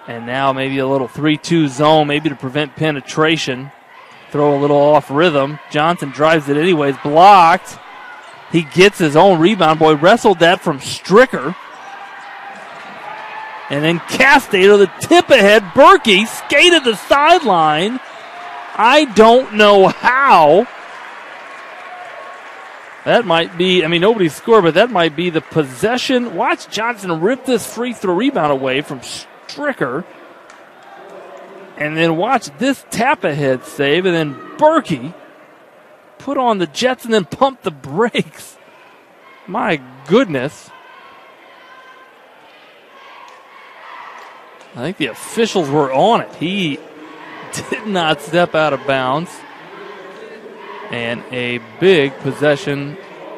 And now maybe a little 3-2 zone, maybe to prevent penetration. Throw a little off rhythm. Johnson drives it anyways, blocked. He gets his own rebound. Boy, wrestled that from Stricker. And then Castater, the tip ahead. Berkey skated the sideline. I don't know how. That might be, nobody scored, but that might be the possession. Watch Johnson rip this free throw rebound away from Stricker. And then watch this tap ahead save. And then Berkey put on the jets and then pump the brakes. My goodness. I think the officials were on it. He did not step out of bounds. And a big possession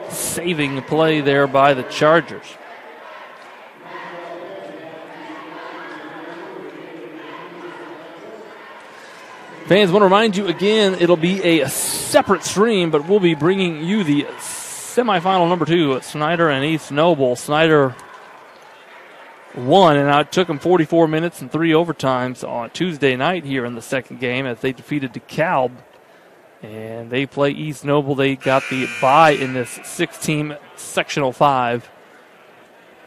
saving play there by the Chargers. Fans, want to remind you again, it'll be a separate stream, but we'll be bringing you the semifinal number 2, Snyder and East Noble. Snyder won, and it took them 44 minutes and 3 overtimes on Tuesday night here in the second game as they defeated DeKalb. And they play East Noble. They got the bye in this 6-team Sectional 5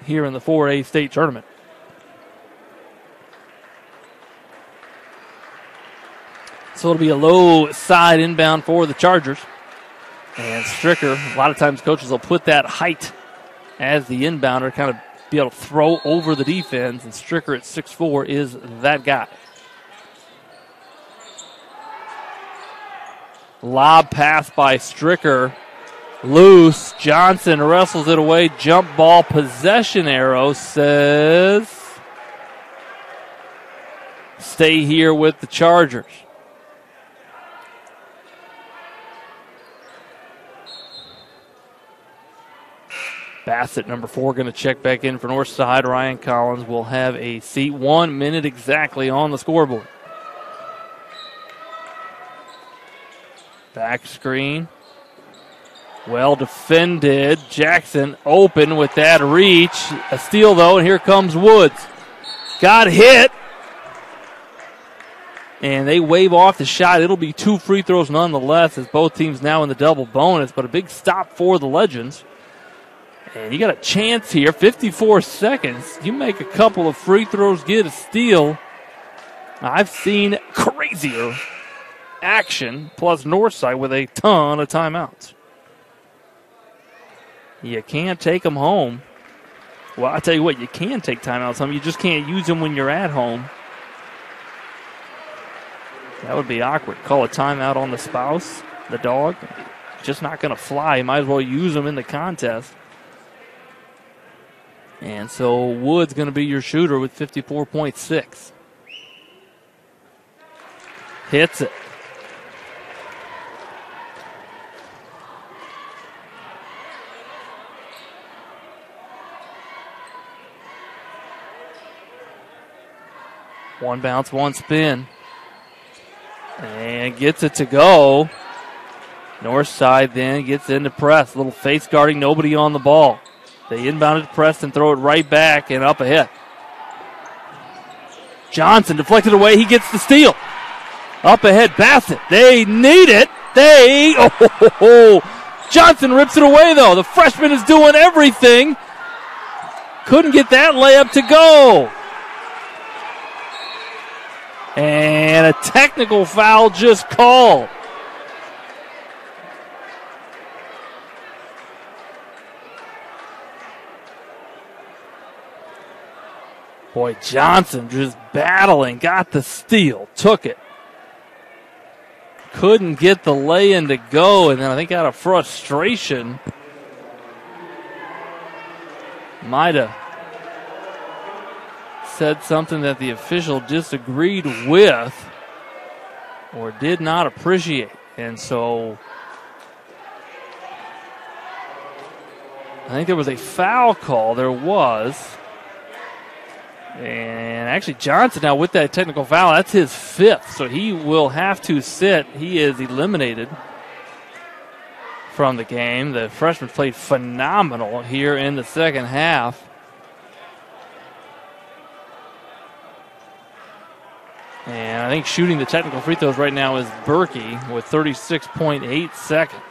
here in the 4A state tournament. So it'll be a low side inbound for the Chargers. And Stricker, a lot of times coaches will put that height as the inbounder, kind of be able to throw over the defense. And Stricker at 6'4" is that guy. Lob pass by Stricker. Loose. Johnson wrestles it away. Jump ball possession arrow says stay here with the Chargers. Bassett, number 4, going to check back in for Northside. Ryan Collins will have a seat. 1 minute exactly on the scoreboard. Back screen. Well defended. Jackson open with that reach. A steal, though, and here comes Woods. Got hit. And they wave off the shot. It'll be 2 free throws nonetheless, as both teams now in the double bonus, but a big stop for the Legends. And you got a chance here, 54 seconds. You make a couple of free throws, get a steal. I've seen crazier action, plus Northside with a ton of timeouts. You can't take them home. Well, I tell you what, you can take timeouts home. You just can't use them when you're at home. That would be awkward. Call a timeout on the spouse, the dog. Just not going to fly. You might as well use them in the contest. And so Wood's going to be your shooter with 54.6. Hits it. One bounce, one spin. And gets it to go. Northside then gets into press. A little face guarding, nobody on the ball. They inbound it to Preston, throw it right back and up ahead. Johnson deflected away. He gets the steal. Up ahead, Bassett. They need it. Johnson rips it away, though. The freshman is doing everything. Couldn't get that layup to go. And a technical foul just called. Boy, Johnson just battling, got the steal, took it. Couldn't get the lay-in to go, and then I think out of frustration, might have said something that the official disagreed with or did not appreciate. And so I think there was a foul call. There was. And actually Johnson now with that technical foul, that's his 5th. So he will have to sit. He is eliminated from the game. The freshman played phenomenal here in the second half. And I think shooting the technical free throws right now is Berkey with 36.8 seconds.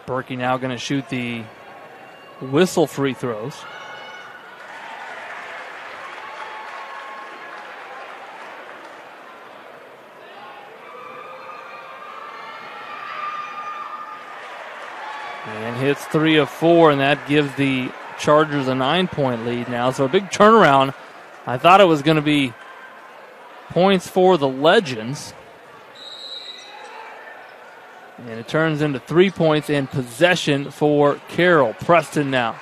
Berkey now going to shoot the whistle free throws. And hits 3 of 4, and that gives the Chargers a 9-point lead now. So a big turnaround. I thought it was going to be points for the Legends. And it turns into 3 points and possession for Carroll. Preston now.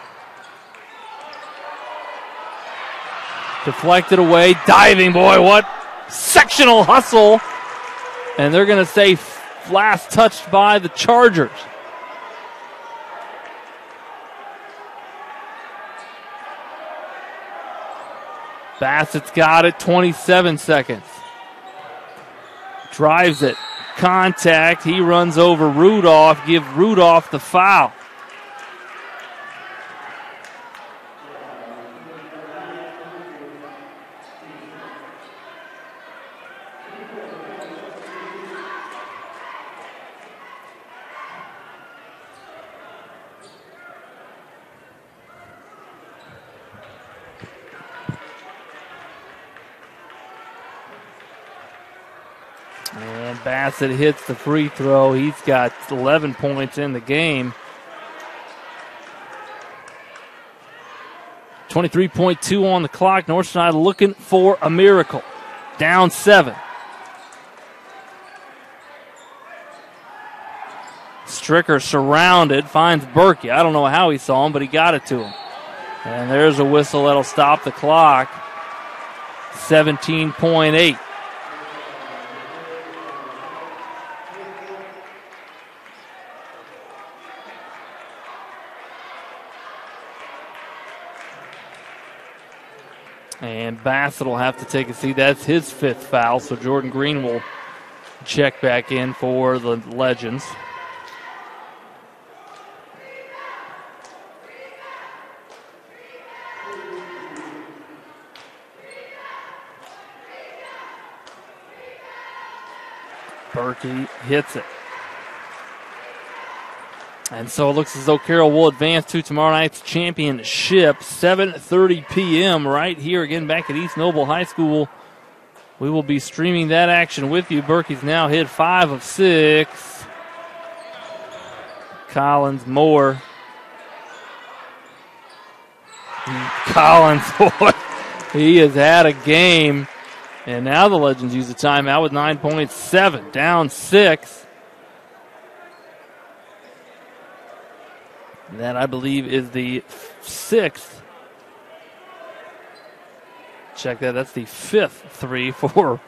Deflected away. Diving, boy, what sectional hustle. And they're going to say last touched by the Chargers. Bassett's got it, 27 seconds. Drives it. Contact. He runs over Rudolph. Give Rudolph the foul. And Bassett hits the free throw. He's got 11 points in the game. 23.2 on the clock. Northside looking for a miracle. Down 7. Stricker surrounded, finds Berkey. I don't know how he saw him, but he got it to him. And there's a whistle that'll stop the clock. 17.8. And Bassett will have to take a seat. That's his 5th foul, so Jordan Green will check back in for the Legends. Berkey hits it. And so it looks as though Carroll will advance to tomorrow night's championship, 7:30 p.m. right here again back at East Noble High School. We will be streaming that action with you. Berkey's now hit 5 of 6. Collins, Moore. Collins, boy, he has had a game. And now the Legends use a timeout with 9.7, down 6. That, I believe, is the 6th. Check that. That's the 5th 3 for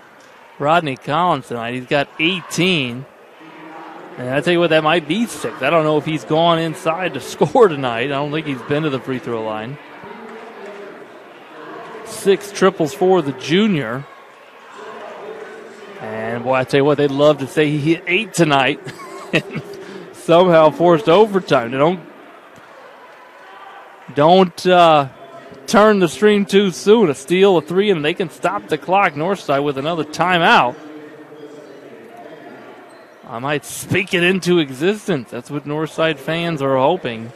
Rodney Collins tonight. He's got 18. And I tell you what, that might be 6. I don't know if he's gone inside to score tonight. I don't think he's been to the free throw line. 6 triples for the junior. And, boy, I tell you what, they'd love to say he hit 8 tonight and somehow forced overtime. Don't turn the stream too soon. A steal, a 3, and they can stop the clock. Northside with another timeout. I might speak it into existence. That's what Northside fans are hoping.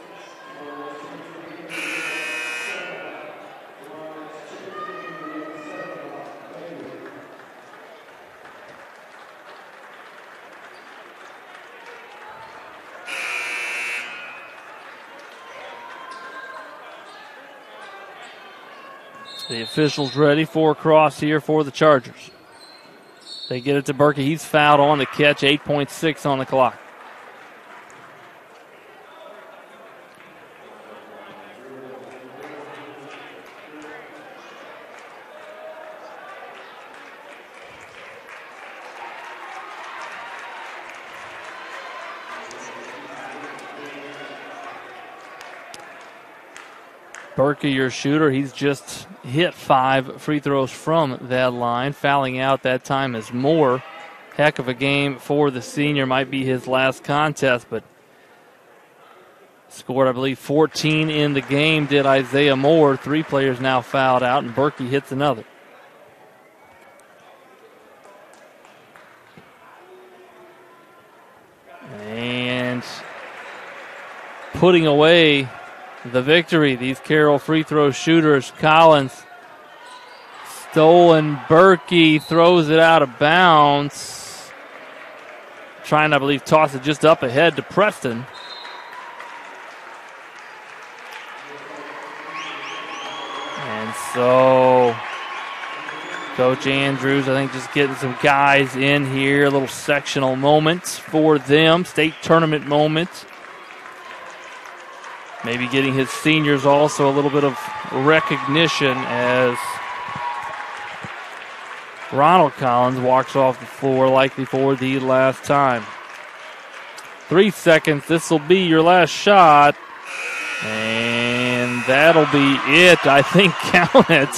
The officials ready for a cross here for the Chargers. They get it to Berkey. He's fouled on the catch. 8.6 on the clock. Berkey, your shooter, he's just hit 5 free throws from that line. Fouling out that time is Moore. Heck of a game for the senior. Might be his last contest, but scored, I believe, 14 in the game, did Isaiah Moore. 3 players now fouled out, and Berkey hits another. And putting away the victory, these Carroll free throw shooters. Collins stolen. Berkey throws it out of bounds. Trying, I believe, toss it just up ahead to Preston. And so Coach Andrews, I think, just getting some guys in here. A little sectional moment for them. State tournament moment. Maybe getting his seniors also a little bit of recognition as Ronald Collins walks off the floor likely for the last time. 3 seconds. This will be your last shot. And that'll be it. I think count it.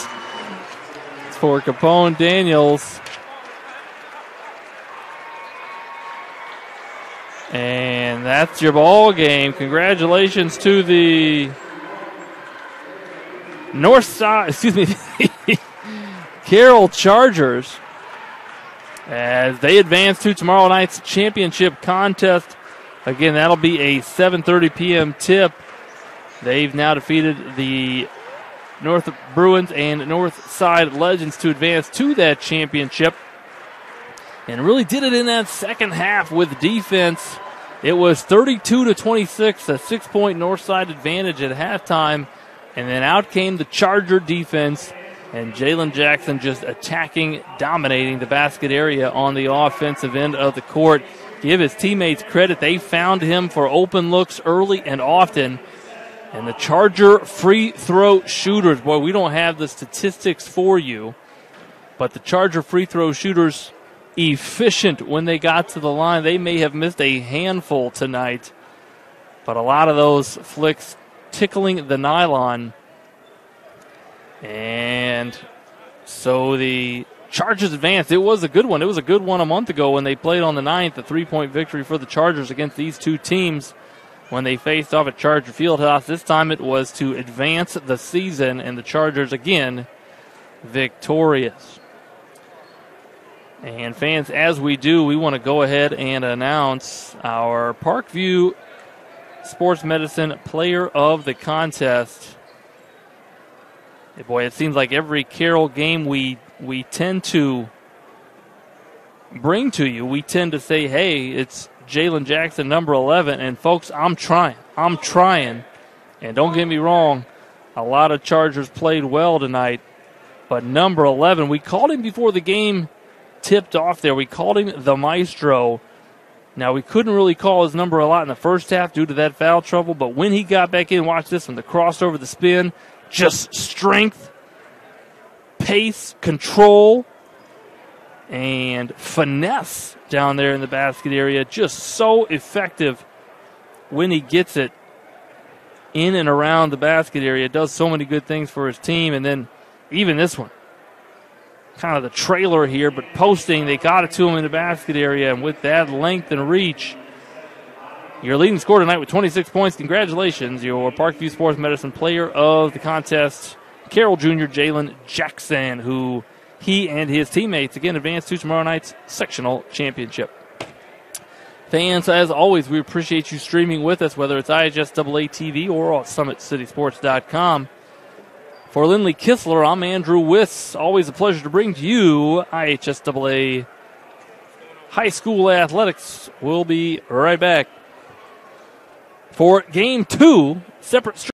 It's for Capone Daniels. And that's your ball game. Congratulations to the Carroll Chargers as they advance to tomorrow night's championship contest. Again, that'll be a 7:30 p.m. tip. They've now defeated the North Bruins and North Side Legends to advance to that championship. And really did it in that second half with defense. It was 32-26, a 6-point Northside advantage at halftime. And then out came the Charger defense. And Jalen Jackson just attacking, dominating the basket area on the offensive end of the court. Give his teammates credit. They found him for open looks early and often. And the Charger free throw shooters, boy, we don't have the statistics for you. But the Charger free throw shooters, efficient when they got to the line. They may have missed a handful tonight, but a lot of those flicks tickling the nylon. And so the Chargers advanced. It was a good one. It was a good one a month ago when they played on the 9th, a 3-point victory for the Chargers against these two teams when they faced off at Charger Fieldhouse. This time it was to advance the season, and the Chargers again victorious. And fans, as we do, we want to go ahead and announce our Parkview Sports Medicine Player of the Contest. Hey boy, it seems like every Carroll game we tend to bring to you, we tend to say, hey, it's Jalen Jackson, number 11. And folks, I'm trying. And don't get me wrong, a lot of Chargers played well tonight. But number 11, we called him before the game tipped off there. We called him the Maestro. Now, we couldn't really call his number a lot in the first half due to that foul trouble, but when he got back in, watch this one, the crossover, the spin, just strength, pace, control, and finesse down there in the basket area. Just so effective when he gets it in and around the basket area. Does so many good things for his team. And then even this one. kind of the trailer here, but posting, they got it to him in the basket area, and with that length and reach, your leading scorer tonight with 26 points. Congratulations, your Parkview Sports Medicine player of the contest, Carroll Jr. Jalen Jackson, who he and his teammates, again, advance to tomorrow night's sectional championship. Fans, as always, we appreciate you streaming with us, whether it's IHSAA TV or on SummitCitySports.com. For Lindley Kistler, I'm Andrew Wiss. Always a pleasure to bring to you IHSAA High School Athletics. We'll be right back for Game 2, separate